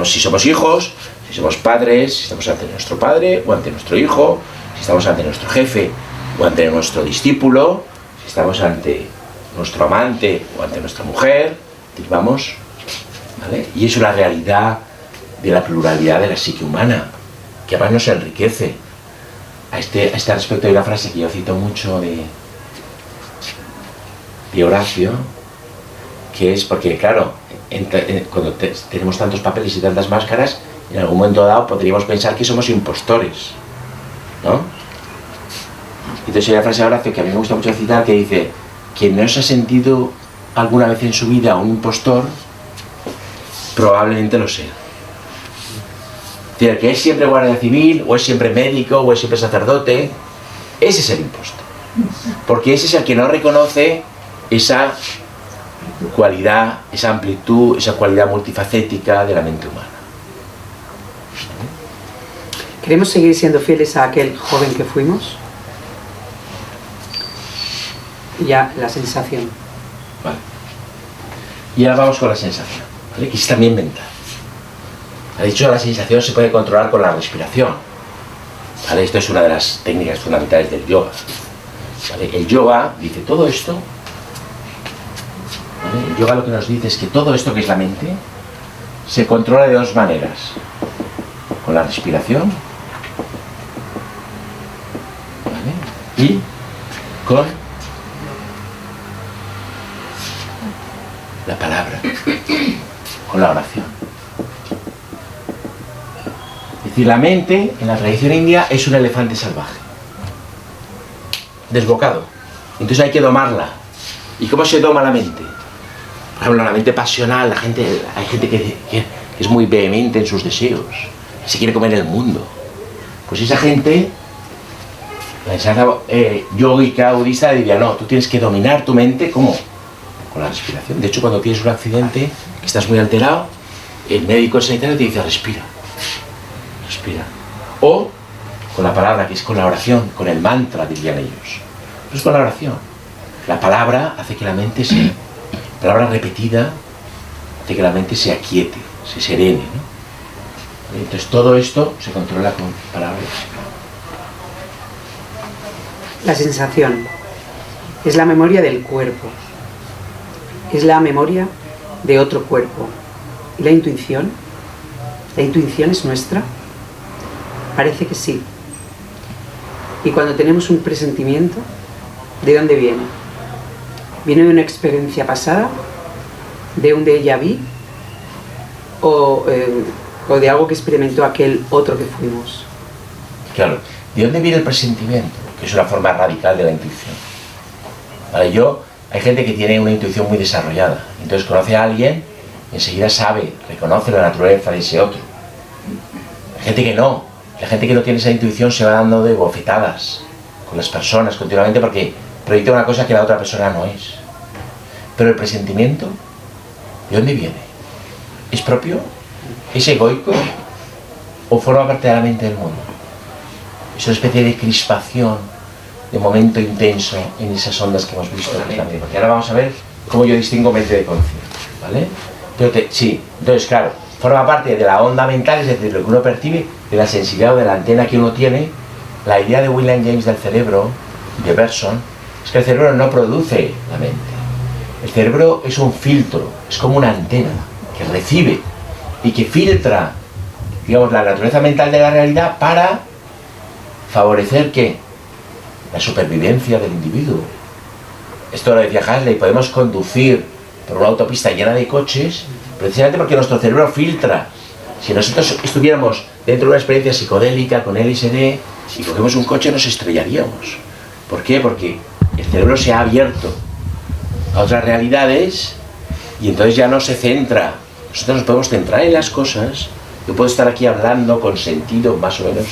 Si somos hijos, si somos padres, si estamos ante nuestro padre o ante nuestro hijo, si estamos ante nuestro jefe o ante nuestro discípulo, si estamos ante nuestro amante o ante nuestra mujer, vamos, ¿vale? Y es una realidad de la pluralidad de la psique humana, que además nos enriquece. A este respecto hay una frase que yo cito mucho de Horacio, que es porque, claro, tenemos tantos papeles y tantas máscaras, en algún momento dado podríamos pensar que somos impostores. ¿no? Entonces hay una frase de Horacio que a mí me gusta mucho citar que dice: quien no se ha sentido alguna vez en su vida un impostor, probablemente lo sea. Es decir, que es siempre guardia civil, o es siempre médico, o es siempre sacerdote, ese es el impostor. Porque ese es el que no reconoce esa cualidad, esa amplitud, esa cualidad multifacética de la mente humana. ¿Queremos seguir siendo fieles a aquel joven que fuimos? Ya, la sensación. Vale. Y ahora vamos con la sensación, ¿vale? Que es también mental. Ha dicho, la sensación se puede controlar con la respiración, ¿vale? Esto es una de las técnicas fundamentales del yoga, ¿vale? El yoga dice todo esto, ¿vale? El yoga lo que nos dice es que todo esto que es la mente se controla de dos maneras: con la respiración, ¿vale? Y con la palabra, con la oración. Es decir, la mente en la tradición india es un elefante salvaje, desbocado. Entonces hay que domarla. ¿Y cómo se doma la mente? Por ejemplo, la mente pasional, hay gente que es muy vehemente en sus deseos, se quiere comer el mundo. Pues esa gente, la enseñanza yógica budista diría: no, tú tienes que dominar tu mente. ¿Cómo? Con la respiración. De hecho, cuando tienes un accidente, que estás muy alterado, el médico, el sanitario te dice: respira, respira. O con la palabra, que es con la oración, con el mantra, dirían ellos. No es con la oración. La palabra hace que la mente la palabra repetida hace que la mente se aquiete, se serene, ¿no? Entonces todo esto se controla con palabras. La sensación es la memoria del cuerpo. Es la memoria de otro cuerpo. ¿Y la intuición? ¿La intuición es nuestra? Parece que sí. Y cuando tenemos un presentimiento, ¿de dónde viene? ¿Viene de una experiencia pasada? ¿De un déjà vu? ¿O de algo que experimentó aquel otro que fuimos? Claro. ¿De dónde viene el presentimiento? Que es una forma radical de la intuición. Vale, hay gente que tiene una intuición muy desarrollada. Entonces conoce a alguien, enseguida sabe, reconoce la naturaleza de ese otro. Hay gente que no. La gente que no tiene esa intuición se va dando de bofetadas con las personas continuamente porque proyecta una cosa que la otra persona no es. Pero el presentimiento, ¿de dónde viene? ¿Es propio? ¿Es egoico? ¿O forma parte de la mente del mundo? Es una especie de crispación, de momento intenso en esas ondas que hemos visto. Y ahora vamos a ver cómo yo distingo mente de conciencia, ¿vale? Pero sí, entonces claro, forma parte de la onda mental, es decir, lo que uno percibe, de la sensibilidad o de la antena que uno tiene. La idea de William James del cerebro, de Bergson, es que el cerebro no produce la mente. El cerebro es un filtro, es como una antena que recibe y que filtra, digamos, la naturaleza mental de la realidad para favorecer, ¿qué? La supervivencia del individuo. Esto lo decía Hasley: podemos conducir por una autopista llena de coches precisamente porque nuestro cerebro filtra. Si nosotros estuviéramos dentro de una experiencia psicodélica con LSD y cogemos un coche, nos estrellaríamos. ¿Por qué? Porque el cerebro se ha abierto a otras realidades y entonces ya no se centra. Nosotros nos podemos centrar en las cosas. Yo puedo estar aquí hablando con sentido, más o menos,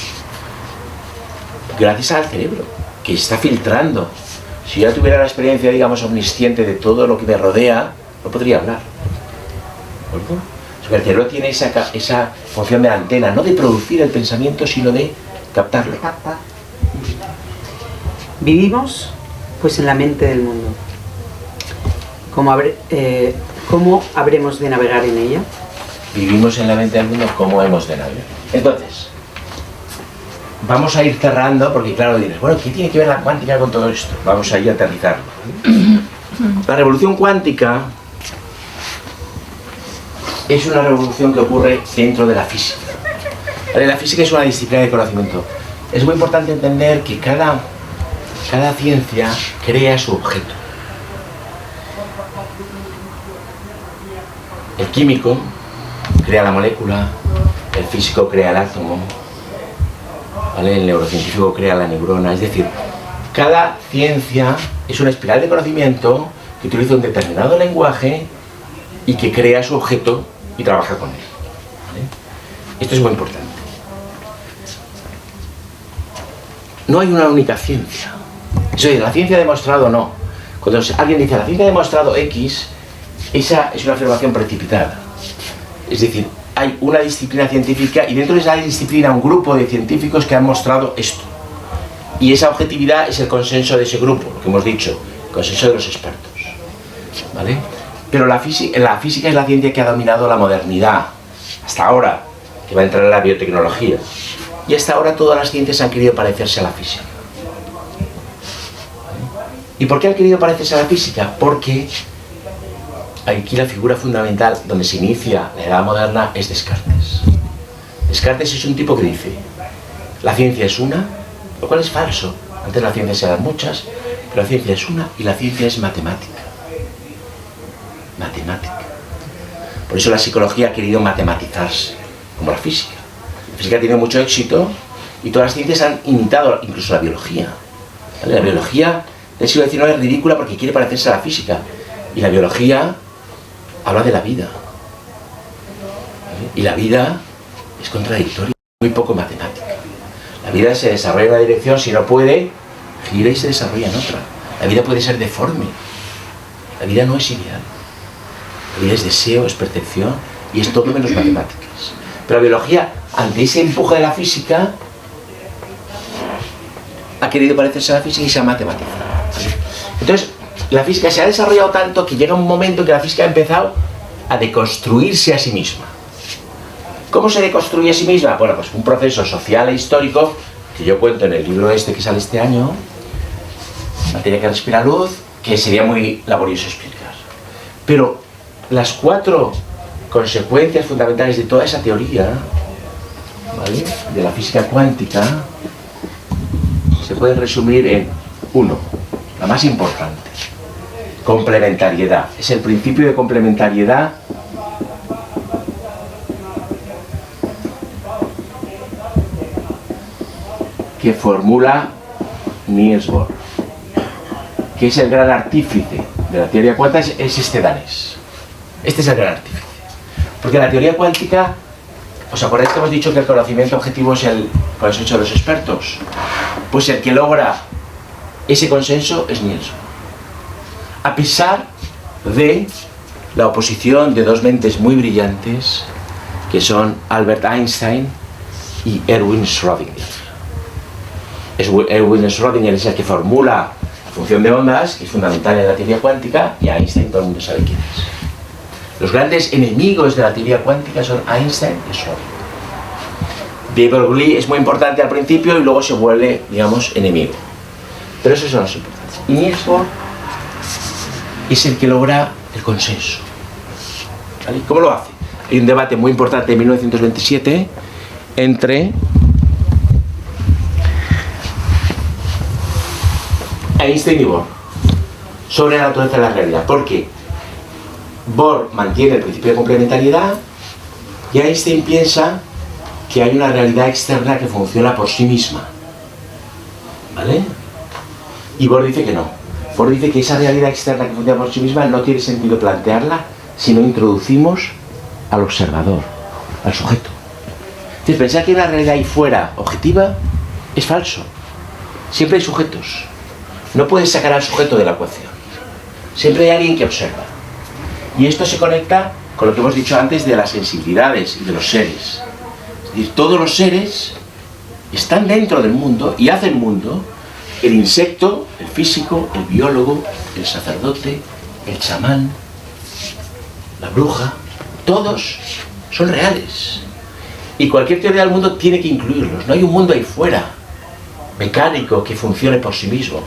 gracias al cerebro, que está filtrando. Si yo tuviera la experiencia, digamos, omnisciente de todo lo que me rodea, no podría hablar. ¿De acuerdo? O sea, el cerebro tiene esa función de antena, no de producir el pensamiento, sino de captarlo. Vivimos, pues, en la mente del mundo. ¿Cómo habremos de navegar en ella? Vivimos en la mente del mundo, ¿cómo hemos de navegar? Entonces, vamos a ir cerrando, porque claro, dirás, bueno, ¿qué tiene que ver la cuántica con todo esto? Vamos a ir a aterrizarlo. La revolución cuántica es una revolución que ocurre dentro de la física. La física es una disciplina de conocimiento. Es muy importante entender que cada ciencia crea su objeto. El químico crea la molécula, el físico crea el átomo, ¿vale? El neurocientífico crea la neurona, es decir, cada ciencia es una espiral de conocimiento que utiliza un determinado lenguaje y que crea su objeto y trabaja con él, ¿vale? Esto es muy importante. No hay una única ciencia. Eso es, la ciencia ha demostrado no. Cuando alguien dice la ciencia ha demostrado X, esa es una afirmación precipitada. Es decir, hay una disciplina científica y dentro de esa disciplina un grupo de científicos que han mostrado esto. Y esa objetividad es el consenso de ese grupo, lo que hemos dicho, el consenso de los expertos, ¿vale? Pero la física es la ciencia que ha dominado la modernidad, hasta ahora, que va a entrar en la biotecnología. Y hasta ahora todas las ciencias han querido parecerse a la física. ¿Y por qué han querido parecerse a la física? Porque aquí la figura fundamental donde se inicia la edad moderna es Descartes. Descartes es un tipo que dice, la ciencia es una, lo cual es falso. Antes las ciencias eran muchas, pero la ciencia es una y la ciencia es matemática. Matemática. Por eso la psicología ha querido matematizarse, como la física. La física ha tenido mucho éxito y todas las ciencias han imitado, incluso la biología. ¿Vale? La biología del siglo XIX es ridícula porque quiere parecerse a la física. Y la biología habla de la vida. ¿Vale? Y la vida es contradictoria, muy poco matemática. La vida se desarrolla en una dirección, si no puede, gira y se desarrolla en otra. La vida puede ser deforme. La vida no es ideal. La vida es deseo, es percepción y es todo menos matemáticas. Pero la biología, ante ese empuje de la física, ha querido parecerse a la física y se ha matematizado. Entonces, la física se ha desarrollado tanto que llega un momento en que la física ha empezado a deconstruirse a sí misma. ¿Cómo se deconstruye a sí misma? Bueno, pues un proceso social e histórico que yo cuento en el libro este que sale este año, Materia que respira luz, que sería muy laborioso explicar. Pero las 4 consecuencias fundamentales de toda esa teoría, ¿vale?, de la física cuántica, se pueden resumir en 1, la más importante, complementariedad. Es el principio de complementariedad que formula Niels Bohr, que es el gran artífice de la teoría cuántica, es este danés. Este es el gran artífice. Porque la teoría cuántica, ¿os acordáis que hemos dicho que el conocimiento objetivo es el consenso de los expertos? Pues el que logra ese consenso es Niels Bohr. A pesar de la oposición de 2 mentes muy brillantes, que son Albert Einstein y Erwin Schrödinger. Erwin Schrödinger es el que formula la función de ondas, que es fundamental en la teoría cuántica, y Einstein todo el mundo sabe quién es. Los grandes enemigos de la teoría cuántica son Einstein y Schrödinger. De Broglie es muy importante al principio y luego se vuelve, digamos, enemigo. Pero esos son los importantes. Y Niels Bohr es el que logra el consenso. ¿Vale? ¿Cómo lo hace? Hay un debate muy importante en 1927 entre Einstein y Bohr sobre la naturaleza de la realidad. ¿Por qué? Bohr mantiene el principio de complementariedad y Einstein piensa que hay una realidad externa que funciona por sí misma. ¿Vale? Y Bohr dice que no. Bohr dice que esa realidad externa que funciona por sí misma no tiene sentido plantearla si no introducimos al observador, al sujeto. Entonces, pensar que hay una realidad ahí fuera objetiva es falso. Siempre hay sujetos. No puedes sacar al sujeto de la ecuación. Siempre hay alguien que observa. Y esto se conecta con lo que hemos dicho antes de las sensibilidades y de los seres. Es decir, todos los seres están dentro del mundo y hacen mundo. El insecto, el físico, el biólogo, el sacerdote, el chamán, la bruja, todos son reales. Y cualquier teoría del mundo tiene que incluirlos. No hay un mundo ahí fuera, mecánico, que funcione por sí mismo.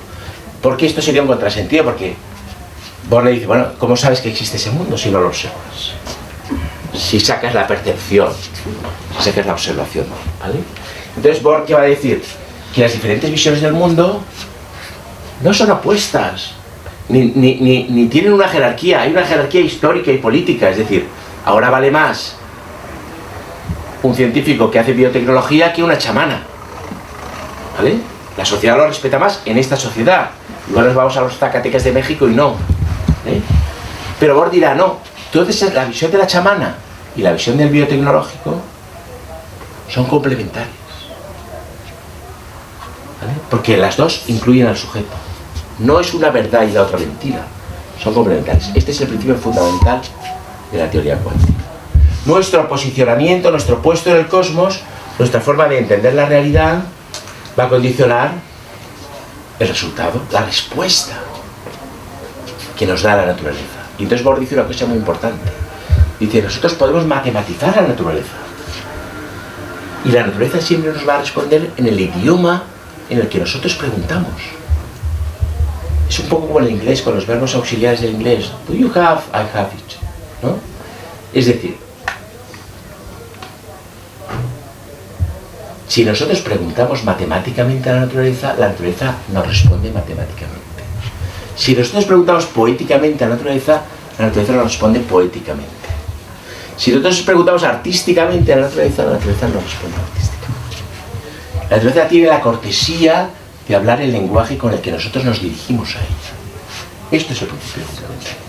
Porque esto sería un contrasentido, porque Bohr le dice, bueno, ¿cómo sabes que existe ese mundo si no lo observas? Si sacas la percepción, si sacas la observación, ¿vale? Entonces Bohr, ¿qué va a decir? Que las diferentes visiones del mundo no son opuestas, ni tienen una jerarquía. Hay una jerarquía histórica y política, es decir, ahora vale más un científico que hace biotecnología que una chamana. ¿vale? La sociedad lo respeta más en esta sociedad. Igual nos vamos a los Zacatecas de México y no. Pero Bohr dirá, no, entonces la visión de la chamana y la visión del biotecnológico son complementarias. ¿Vale? Porque las dos incluyen al sujeto. No es una verdad y la otra mentira. Son complementarias. Este es el principio fundamental de la teoría cuántica. Nuestro posicionamiento, nuestro puesto en el cosmos, nuestra forma de entender la realidad va a condicionar el resultado, la respuesta que nos da la naturaleza. Y entonces Bohr dice una cosa muy importante. Dice, nosotros podemos matematizar la naturaleza. Y la naturaleza siempre nos va a responder en el idioma en el que nosotros preguntamos. Es un poco como en el inglés, con los verbos auxiliares del inglés. Do you have? I have it. ¿No? Es decir, si nosotros preguntamos matemáticamente a la naturaleza nos responde matemáticamente. Si nosotros preguntamos poéticamente a la naturaleza nos responde poéticamente. Si nosotros preguntamos artísticamente a la naturaleza nos responde artísticamente. La naturaleza tiene la cortesía de hablar el lenguaje con el que nosotros nos dirigimos a ella. Esto es el principio de fundamentalidad.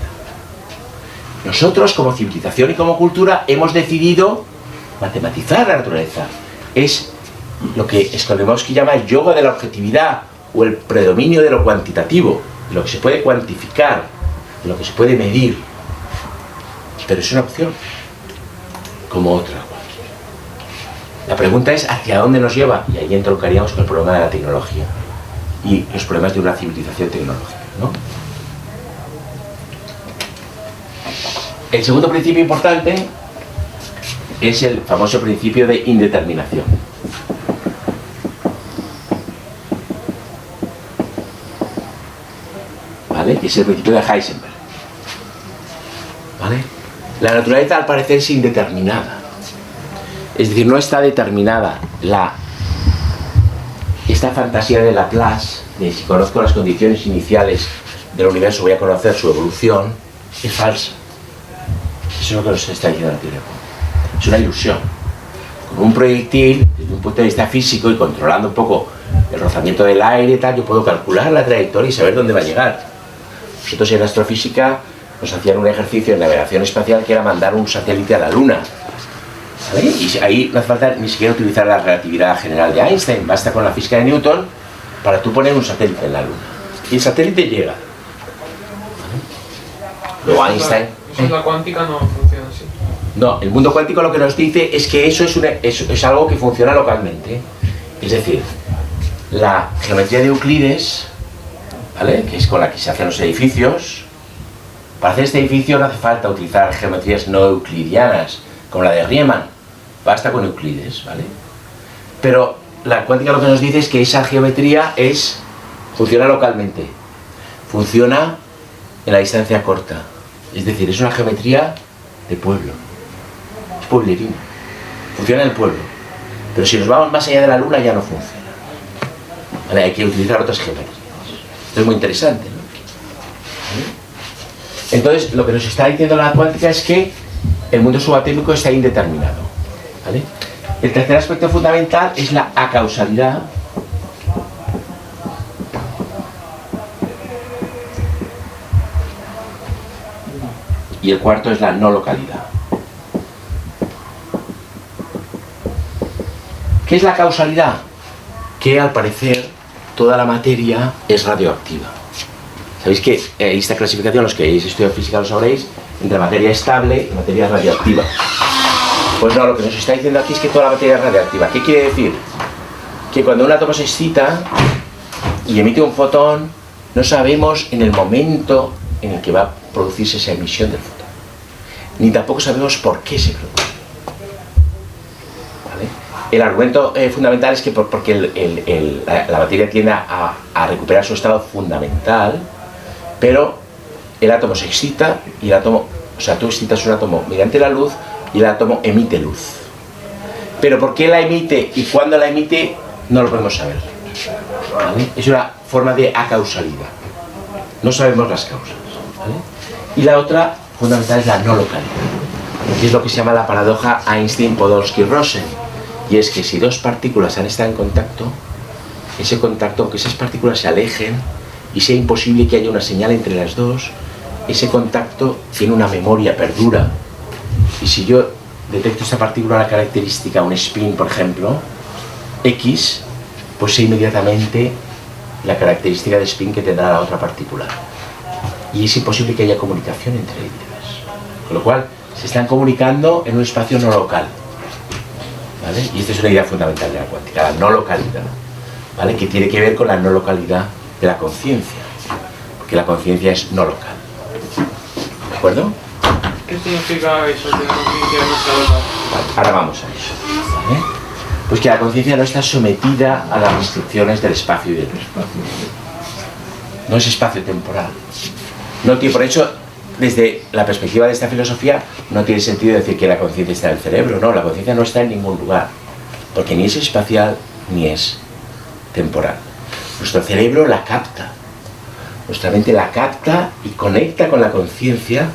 Nosotros, como civilización y como cultura, hemos decidido matematizar la naturaleza. Es lo que Skoldemowski llama el yoga de la objetividad o el predominio de lo cuantitativo, de lo que se puede cuantificar, de lo que se puede medir. Pero es una opción, como otra. La pregunta es hacia dónde nos lleva, y ahí entroncaríamos con el problema de la tecnología y los problemas de una civilización tecnológica, ¿no? El segundo principio importante es el famoso principio de indeterminación. ¿Vale? Que es el principio de Heisenberg. ¿Vale? La naturaleza al parecer es indeterminada. Es decir, no está determinada. Esta fantasía de Laplace, de si conozco las condiciones iniciales del universo voy a conocer su evolución, es falsa. Eso es lo que nos está diciendo la teoría cuántica. Es una ilusión. Con un proyectil, desde un punto de vista físico y controlando un poco el rozamiento del aire y tal, yo puedo calcular la trayectoria y saber dónde va a llegar. Nosotros en astrofísica nos hacían un ejercicio en navegación espacial que era mandar un satélite a la Luna. ¿Vale? Y ahí no hace falta ni siquiera utilizar la relatividad general de Einstein, basta con la física de Newton para tú poner un satélite en la Luna. Y el satélite llega. ¿Vale? Luego Einstein... Eso en la cuántica no funciona así. No, el mundo cuántico lo que nos dice es que eso es algo que funciona localmente. Es decir, la geometría de Euclides, ¿vale?, que es con la que se hacen los edificios, para hacer este edificio no hace falta utilizar geometrías no euclidianas, como la de Riemann, basta con Euclides, ¿vale? Pero la cuántica lo que nos dice es que esa geometría funciona localmente, funciona en la distancia corta, es decir, es una geometría de pueblo, es pueblerina, funciona en el pueblo, pero si nos vamos más allá de la Luna ya no funciona, ¿vale? Hay que utilizar otras geometrías. Esto es muy interesante, ¿no? ¿Vale? Entonces, lo que nos está diciendo la cuántica es que el mundo subatómico está indeterminado, ¿vale? El tercer aspecto fundamental es la acausalidad. Y el cuarto es la no localidad. ¿Qué es la causalidad? Que al parecer toda la materia es radioactiva. Sabéis que esta clasificación, los que hayáis estudiado física lo sabréis, entre materia estable y materia radioactiva. Pues no, lo que nos está diciendo aquí es que toda la materia es radioactiva. ¿Qué quiere decir? Que cuando un átomo se excita y emite un fotón, no sabemos en el momento en el que va a producirse esa emisión del fotón. Ni tampoco sabemos por qué se produce. ¿Vale? El argumento fundamental es que porque la materia tiende a recuperar su estado fundamental, pero el átomo se excita y el átomo, o sea, tú excitas un átomo mediante la luz y el átomo emite luz. Pero por qué la emite y cuándo la emite no lo podemos saber. ¿Vale? Es una forma de acausalidad. No sabemos las causas. ¿Vale? Y la otra fundamental es la no localidad, que es lo que se llama la paradoja Einstein-Podolsky-Rosen. Y es que si dos partículas han estado en contacto, ese contacto, aunque esas partículas se alejen y sea imposible que haya una señal entre las dos, ese contacto tiene una memoria, perdura. Y si yo detecto esta partícula, una característica, un spin, por ejemplo, X, pues sé inmediatamente la característica de spin que tendrá la otra partícula. Y es imposible que haya comunicación entre ellas. Con lo cual, se están comunicando en un espacio no local. ¿Vale? Y esta es una idea fundamental de la cuántica, la no localidad, ¿vale? Que tiene que ver con la no localidad de la conciencia, porque la conciencia es no local. ¿De acuerdo? ¿Qué significa eso, que la conciencia no está local? Vale, ahora vamos a eso. ¿Vale? Pues que la conciencia no está sometida a las restricciones del espacio y del tiempo. No es espacio temporal. No tiene, por eso, desde la perspectiva de esta filosofía, no tiene sentido decir que la conciencia está en el cerebro. No, la conciencia no está en ningún lugar, porque ni es espacial ni es temporal. Nuestro cerebro la capta, nuestra mente la capta y conecta con la conciencia,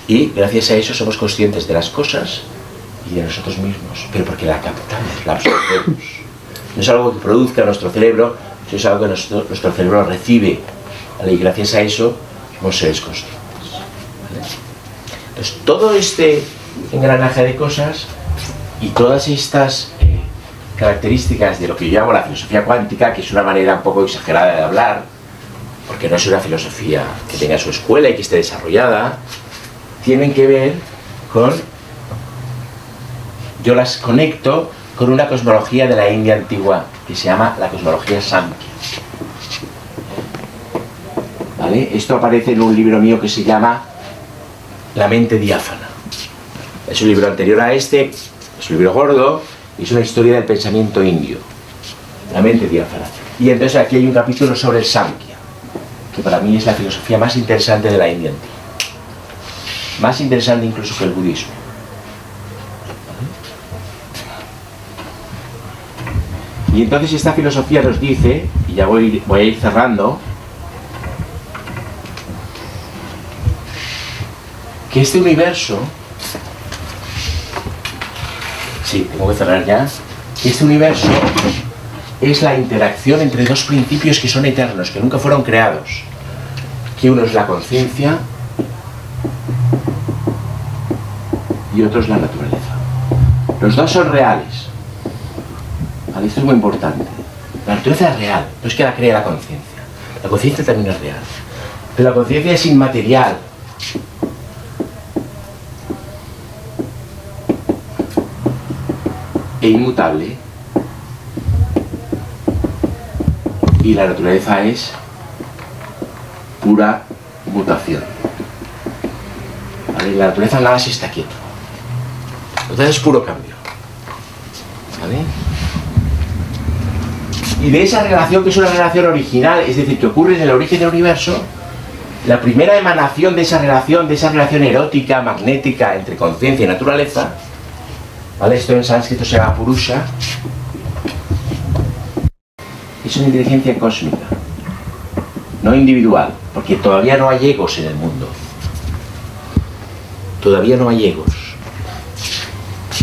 y gracias a eso somos conscientes de las cosas y de nosotros mismos, pero porque la captamos, la absorbemos. No es algo que produzca nuestro cerebro, sino es algo que nuestro cerebro recibe, ¿vale? Y gracias a eso somos seres conscientes. Entonces, todo este engranaje de cosas y todas estas características de lo que yo llamo la filosofía cuántica, que es una manera un poco exagerada de hablar, porque no es una filosofía que tenga su escuela y que esté desarrollada, tienen que ver con, yo las conecto con una cosmología de la India antigua que se llama la cosmología Samkhya. ¿Vale? Esto aparece en un libro mío que se llama La mente diáfana. Es un libro anterior a este, es un libro gordo, y es una historia del pensamiento indio. La mente diáfana. Y entonces aquí hay un capítulo sobre el Samkhya, que para mí es la filosofía más interesante de la India antigua. Más interesante incluso que el budismo. Y entonces esta filosofía nos dice, y ya voy a ir cerrando, que este universo, sí, tengo que cerrar ya, que este universo es la interacción entre dos principios que son eternos, que nunca fueron creados, que uno es la conciencia y otro es la naturaleza. Los dos son reales, ¿vale? Esto es muy importante. La naturaleza es real, no es que la cree la conciencia. La conciencia también es real, pero la conciencia es inmaterial. E inmutable, y la naturaleza es pura mutación. ¿Vale? La naturaleza nada se está quieto. La naturaleza es puro cambio. ¿Vale? Y de esa relación, que es una relación original, es decir, que ocurre en el origen del universo, la primera emanación de esa relación erótica, magnética entre conciencia y naturaleza, ¿vale? Esto en sánscrito se llama Purusha. Es una inteligencia cósmica, no individual, porque todavía no hay egos en el mundo. Todavía no hay egos.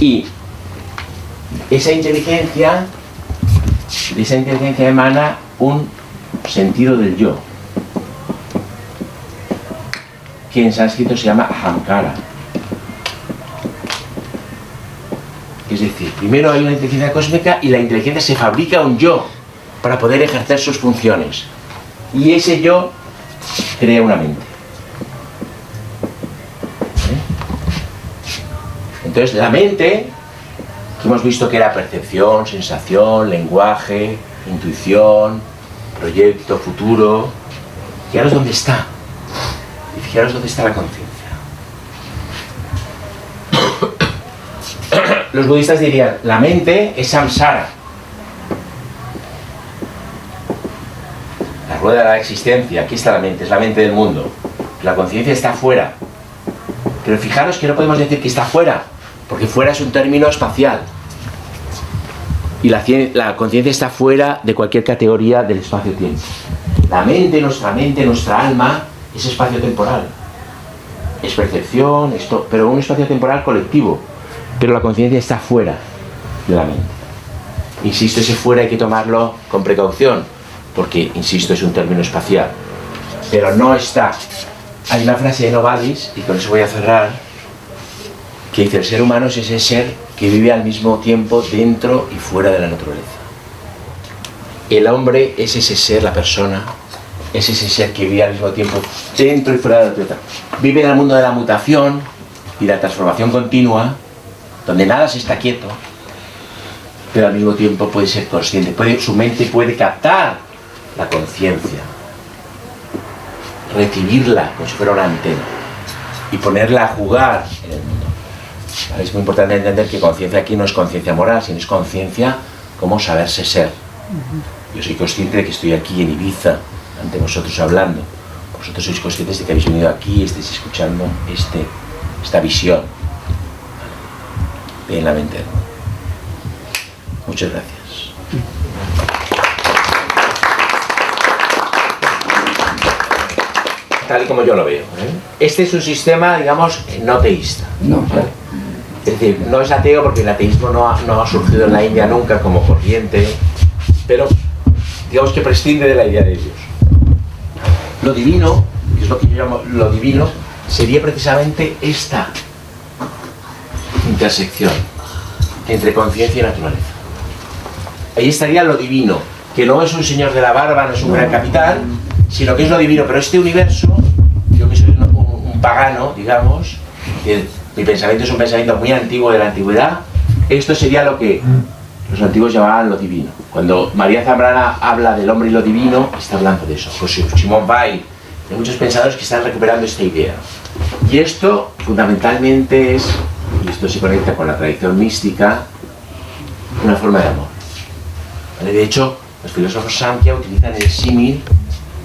Y de esa inteligencia emana un sentido del yo, que en sánscrito se llama Ahamkara. Es decir, primero hay una inteligencia cósmica y la inteligencia se fabrica un yo para poder ejercer sus funciones. Y ese yo crea una mente. ¿Vale? Entonces la mente, que hemos visto que era percepción, sensación, lenguaje, intuición, proyecto, futuro, fijaros dónde está. Y fijaros dónde está la conciencia. Los budistas dirían, la mente es samsara, la rueda de la existencia. Aquí está la mente, es la mente del mundo. La conciencia está fuera. Pero fijaros que no podemos decir que está fuera, porque fuera es un término espacial. Y la conciencia está fuera de cualquier categoría del espacio-tiempo. La mente, nuestra alma, es espacio-temporal. Es percepción, pero un espacio-temporal colectivo. Pero la conciencia está fuera de la mente. Insisto, ese fuera hay que tomarlo con precaución, porque, insisto, es un término espacial. Pero no está. Hay una frase de Novalis, y con eso voy a cerrar, que dice: el ser humano es ese ser que vive al mismo tiempo dentro y fuera de la naturaleza. El hombre es ese ser, la persona, es ese ser que vive al mismo tiempo dentro y fuera de la naturaleza. Vive en el mundo de la mutación y la transformación continua, donde nada se está quieto, pero al mismo tiempo puede ser consciente, su mente puede captar la conciencia, recibirla como si fuera una antena y ponerla a jugar en el mundo. ¿Vale? Es muy importante entender que conciencia aquí no es conciencia moral, sino es conciencia como saberse ser. Yo soy consciente de que estoy aquí en Ibiza ante vosotros hablando. Vosotros sois conscientes de que habéis venido aquí y estáis escuchando esta visión, ¿vale?, en la mente. Muchas gracias. Tal y como yo lo veo, Este es un sistema, digamos, no teísta. No, ¿vale? Es decir, no es ateo porque el ateísmo no ha surgido en la India nunca como corriente, pero digamos que prescinde de la idea de Dios. Lo divino, que es lo que yo llamo lo divino, sería precisamente esta intersección entre conciencia y naturaleza. Ahí estaría lo divino, que no es un señor de la barba, no es un gran capitán, sino que es lo divino. Pero este universo, yo que soy un pagano, digamos, que mi pensamiento es un pensamiento muy antiguo de la antigüedad, esto sería lo que los antiguos llamaban lo divino. Cuando María Zambrana habla del hombre y lo divino, está hablando de eso. Pues Simone Weil, hay muchos pensadores que están recuperando esta idea. Y esto fundamentalmente es, y esto se conecta con la tradición mística, una forma de amor. ¿Vale? De hecho, los filósofos Samkhya utilizan el símil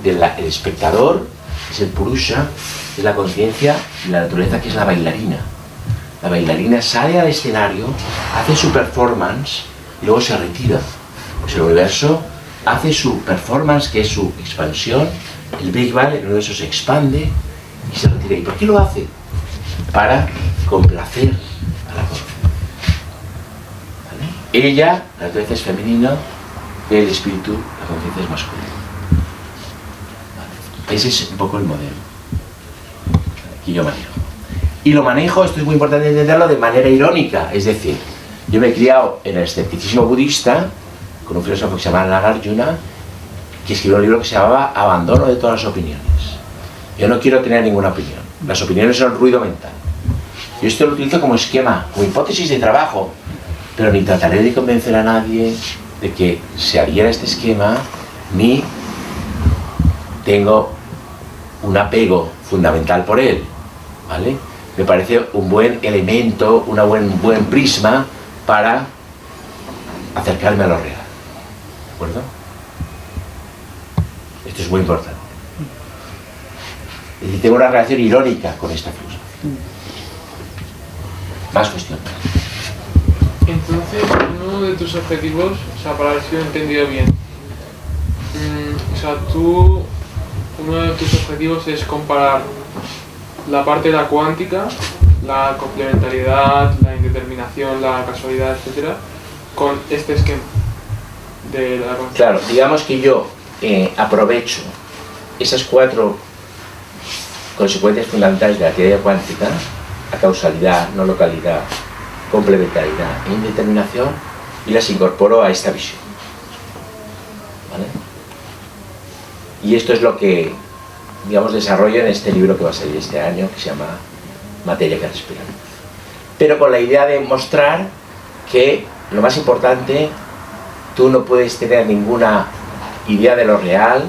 del espectador, que es el Purusha, que es la conciencia, y la naturaleza, que es la bailarina. La bailarina sale al escenario, hace su performance y luego se retira. Pues el universo hace su performance, que es su expansión, el Big Bang, el universo se expande y se retira. ¿Y por qué lo hace? Para complacer a la conciencia. ¿Vale? Ella, la naturaleza es femenina, el espíritu, la conciencia es masculina. ¿Vale? Ese es un poco el modelo que yo manejo. Y lo manejo, esto es muy importante entenderlo, de manera irónica. Es decir, yo me he criado en el escepticismo budista con un filósofo que se llama Nagarjuna, que escribió un libro que se llamaba Abandono de todas las opiniones. Yo no quiero tener ninguna opinión. Las opiniones son ruido mental. Yo esto lo utilizo como esquema, como hipótesis de trabajo, pero ni trataré de convencer a nadie de que se adhiera a este esquema, ni tengo un apego fundamental por él, ¿vale? Me parece un buen elemento, un buen prisma para acercarme a lo real. ¿De acuerdo? Esto es muy importante. Es decir, tengo una relación irónica con esta filosofía. Más cuestiones. Entonces, uno de tus objetivos, o sea, para ver si lo he entendido bien, o sea, uno de tus objetivos es comparar la parte de la cuántica, la complementariedad, la indeterminación, la casualidad, etcétera, con este esquema de la conciencia. Claro, digamos que yo aprovecho esas 4 consecuencias fundamentales de la teoría cuántica: la causalidad, no localidad, complementariedad e indeterminación, y las incorporo a esta visión. ¿Vale? Y esto es lo que, digamos, desarrollo en este libro que va a salir este año, que se llama Materia que respira luz. Pero con la idea de mostrar que lo más importante, tú no puedes tener ninguna idea de lo real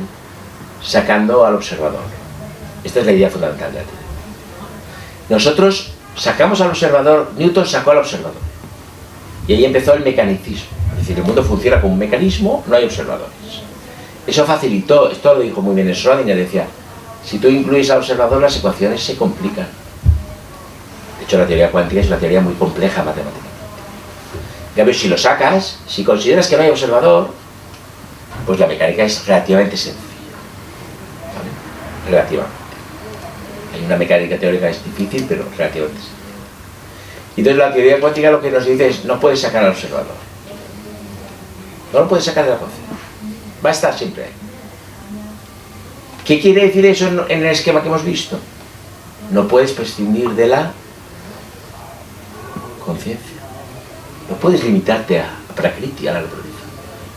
sacando al observador. Esta es la idea fundamental de la teoría. Nosotros sacamos al observador, Newton sacó al observador. Y ahí empezó el mecanicismo. Es decir, el mundo funciona como un mecanismo, no hay observadores. Eso facilitó, esto lo dijo muy bien Schrödinger, decía: si tú incluyes al observador, las ecuaciones se complican. De hecho, la teoría cuántica es una teoría muy compleja matemáticamente. En cambio, si lo sacas, si consideras que no hay observador, pues la mecánica es relativamente sencilla. ¿Vale? Relativamente. Hay una mecánica teórica que es difícil, pero relativamente sencilla. Y entonces la teoría cuántica lo que nos dice es: no puedes sacar al observador. No lo puedes sacar de la conciencia. Va a estar siempre ahí. ¿Qué quiere decir eso en el esquema que hemos visto? No puedes prescindir de la conciencia. No puedes limitarte a prakriti, a la naturaleza.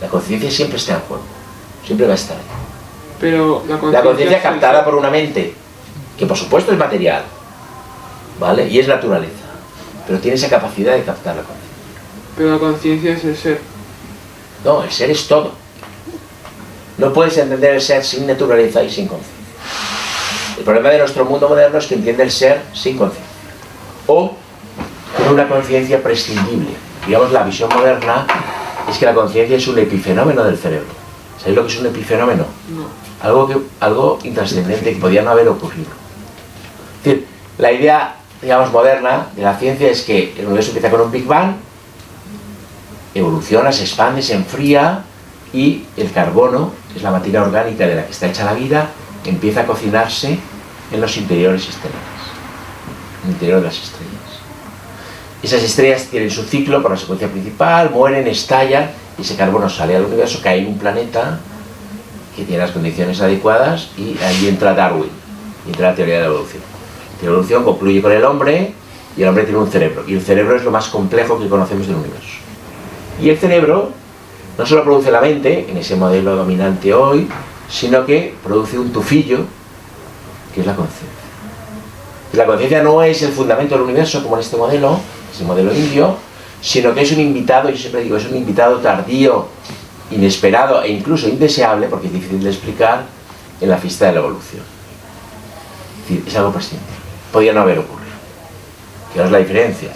La conciencia siempre está en juego. Siempre va a estar ahí. Pero la La conciencia es captada por una mente, que por supuesto es material, ¿vale? Y es naturaleza. Pero tiene esa capacidad de captar la conciencia. Pero la conciencia es el ser. No, el ser es todo. No puedes entender el ser sin naturaleza y sin conciencia. El problema de nuestro mundo moderno es que entiende el ser sin conciencia. O con una conciencia prescindible. Digamos, la visión moderna es que la conciencia es un epifenómeno del cerebro. ¿Sabéis lo que es un epifenómeno? No. Algo intrascendente que podía no haber ocurrido. Es decir, la idea, digamos, moderna de la ciencia es que el universo empieza con un Big Bang, evoluciona, se expande, se enfría y el carbono, que es la materia orgánica de la que está hecha la vida, empieza a cocinarse en los interiores estelares, en el interior de las estrellas. Esas estrellas tienen su ciclo por la secuencia principal, mueren, estallan y ese carbono sale al universo, cae en un planeta que tiene las condiciones adecuadas y ahí entra Darwin, y entra la teoría de la evolución. La evolución concluye con el hombre y el hombre tiene un cerebro y el cerebro es lo más complejo que conocemos del universo. Y el cerebro no solo produce la mente, en ese modelo dominante hoy, sino que produce un tufillo, que es la conciencia. La conciencia no es el fundamento del universo, como en este modelo, es el modelo indio, sino que es un invitado, yo siempre digo, es un invitado tardío, inesperado e incluso indeseable, porque es difícil de explicar, en la fiesta de la evolución. Es decir, es algo prescindible. Podía no haber ocurrido. ¿Qué es la diferencia?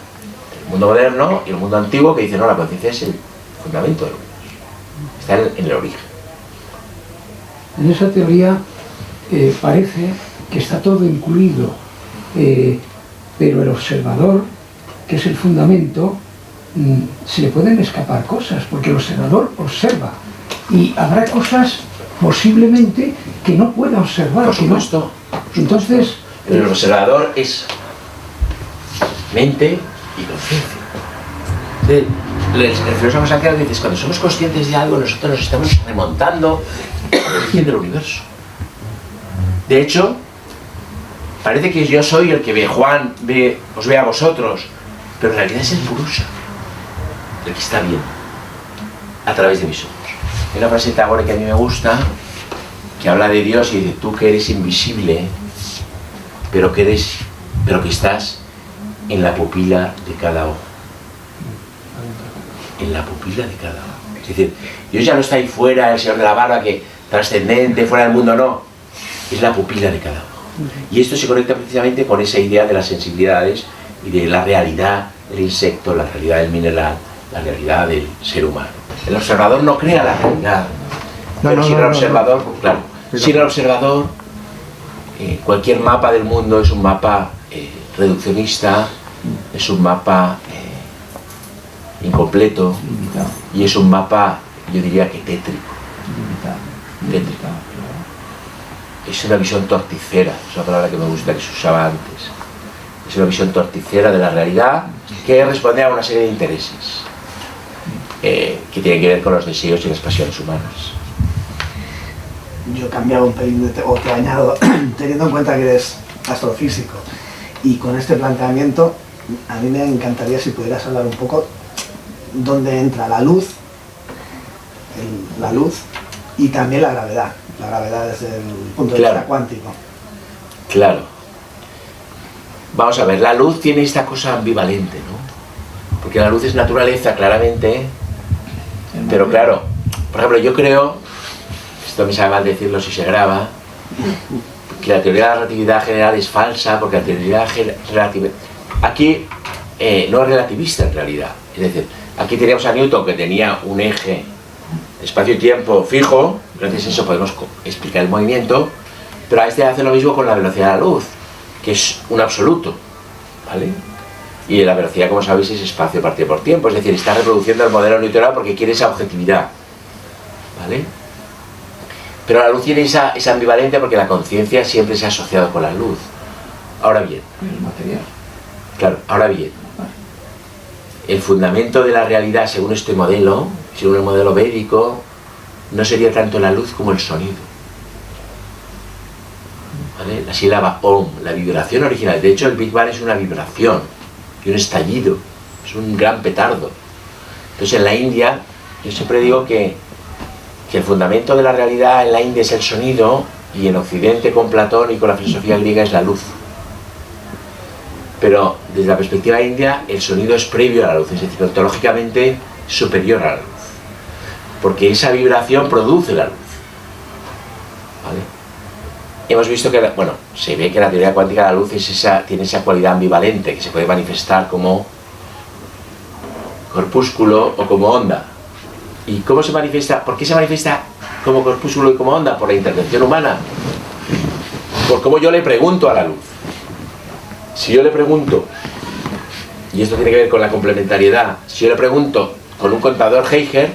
El mundo moderno y el mundo antiguo, que dice, no, la conciencia es el fundamento del universo. Está en el origen. En esa teoría parece que está todo incluido, pero el observador, que es el fundamento, se le pueden escapar cosas, porque el observador observa y habrá cosas posiblemente que no pueda observar. Por supuesto. Entonces, el observador es mente y conciencia. El filósofo Santiago dice, cuando somos conscientes de algo, nosotros nos estamos remontando al origen del universo. De hecho, parece que yo soy el que ve, Juan os ve a vosotros, pero en realidad es el Purusha, el que está viendo, a través de mis ojos. Hay una frase de Tagore que a mí me gusta, que habla de Dios y dice, tú que eres invisible, pero que estás en la pupila de cada ojo. En la pupila de cada ojo. Es decir, Dios ya no está ahí fuera, el Señor de la barba, que trascendente, fuera del mundo, no. Es la pupila de cada ojo. Y esto se conecta precisamente con esa idea de las sensibilidades y de la realidad del insecto, la realidad del mineral, la realidad del ser humano. El observador no crea la realidad. Pero sin el observador, claro, sin el observador, cualquier mapa del mundo es un mapa reduccionista, es un mapa incompleto y es un mapa, yo diría que tétrico. Es una visión torticera, es una palabra que me gusta que se usaba antes. Es una visión torticera de la realidad que responde a una serie de intereses que tienen que ver con los deseos y las pasiones humanas. Yo he cambiado un pelín o te añado, teniendo en cuenta que eres astrofísico y con este planteamiento, a mí me encantaría si pudieras hablar un poco dónde entra la luz y también la gravedad desde el punto de vista cuántico. Claro. Vamos a ver, la luz tiene esta cosa ambivalente, ¿no? Porque la luz es naturaleza, claramente, pero claro, por ejemplo, yo creo, esto me sabe mal decirlo si se graba, que la teoría de la relatividad general es falsa, porque la teoría relativista aquí no es relativista en realidad. Es decir, aquí teníamos a Newton, que tenía un eje espacio y tiempo fijo, gracias a eso podemos explicar el movimiento, pero a este hace lo mismo con la velocidad de la luz, que es un absoluto, ¿vale? Y la velocidad, como sabéis, es espacio partido por tiempo, es decir, está reproduciendo el modelo newtoniano porque quiere esa objetividad, ¿vale? Pero la luz tiene esa ambivalencia porque la conciencia siempre se ha asociado con la luz. Ahora bien, el material. Claro, ahora bien, el fundamento de la realidad según este modelo según el modelo védico, no sería tanto la luz como el sonido. ¿Vale? La sílaba Om, la vibración original. De hecho, el Big Bang es una vibración y un estallido, es un gran petardo. Entonces, en la India, yo siempre digo que el fundamento de la realidad en la India es el sonido, y en Occidente, con Platón y con la filosofía griega, es la luz. Pero desde la perspectiva india, el sonido es previo a la luz, es decir, ontológicamente superior a la luz, porque esa vibración produce la luz. ¿Vale? Hemos visto que, bueno, se ve que la teoría cuántica de la luz tiene esa cualidad ambivalente, que se puede manifestar como corpúsculo o como onda. ¿Y cómo se manifiesta? ¿Por qué se manifiesta como corpúsculo y como onda? Por la intervención humana. Por cómo yo le pregunto a la luz. Si yo le pregunto, y esto tiene que ver con la complementariedad, si yo le pregunto con un contador Geiger,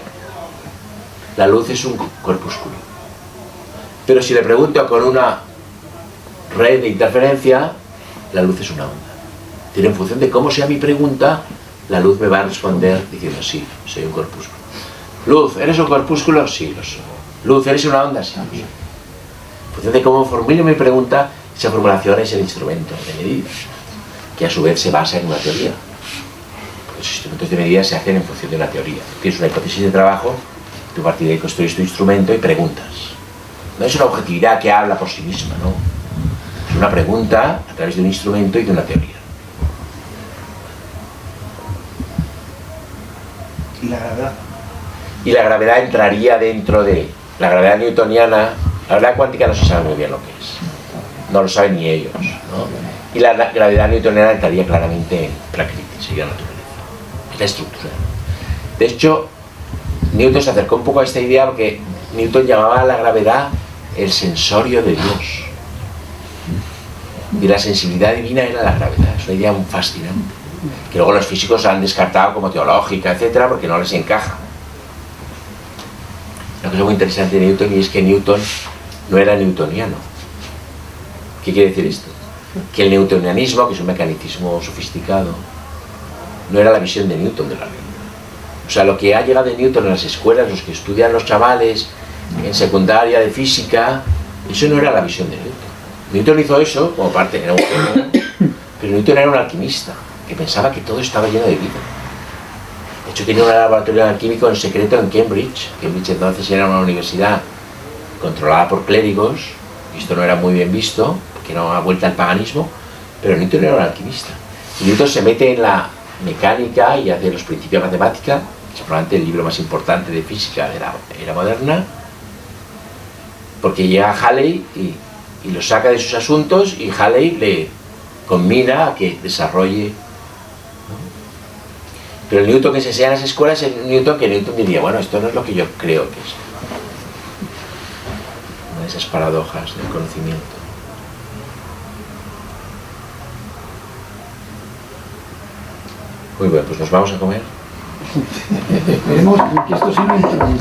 la luz es un corpúsculo. Pero si le pregunto con una red de interferencia, la luz es una onda. Tiene en función de cómo sea mi pregunta, la luz me va a responder diciendo sí, soy un corpúsculo. Luz, ¿eres un corpúsculo? Sí, lo soy. Luz, ¿eres una onda? Sí, lo soy. En función de cómo formule mi pregunta, esa formulación es el instrumento de medida, que a su vez se basa en una teoría. Los instrumentos de medida se hacen en función de una teoría. Tienes una hipótesis de trabajo, tú a partir de ahí construyes tu instrumento y preguntas. No es una objetividad que habla por sí misma, ¿no? Es una pregunta a través de un instrumento y de una teoría. ¿Y la gravedad? Y la gravedad entraría dentro de la gravedad newtoniana. La gravedad cuántica no se sabe muy bien lo que es. No lo saben ni ellos, ¿no? Y la gravedad newtoniana entraría claramente en Prakriti, sería naturaleza. Es la estructura. De hecho, Newton se acercó un poco a esta idea porque Newton llamaba a la gravedad el sensorio de Dios. Y la sensibilidad divina era la gravedad. Es una idea muy fascinante, que luego los físicos han descartado como teológica, etcétera, porque no les encaja. Una cosa muy interesante de Newton, y es que Newton no era newtoniano. ¿Qué quiere decir esto? Que el newtonianismo, que es un mecanicismo sofisticado, no era la visión de Newton de la realidad. O sea, lo que ha llegado de Newton en las escuelas, los que estudian los chavales en secundaria de física, eso no era la visión de Newton. Newton hizo eso como parte, era un genio, pero Newton era un alquimista que pensaba que todo estaba lleno de vida. De hecho, tenía un laboratorio alquímico en secreto en Cambridge. Cambridge entonces era una universidad controlada por clérigos, y esto no era muy bien visto, porque era una vuelta al paganismo, pero Newton era un alquimista. Y Newton se mete en la mecánica y hace los principios de matemática, que es probablemente el libro más importante de física de la era moderna, porque llega Halley y lo saca de sus asuntos, y Halley le combina a que desarrolle, ¿no? Pero el Newton que se enseña en las escuelas es el Newton que Newton diría, bueno, esto no es lo que yo creo que es. Una de esas paradojas del conocimiento. Muy bien, pues nos vamos a comer. Esperemos que esto sirva de introducción.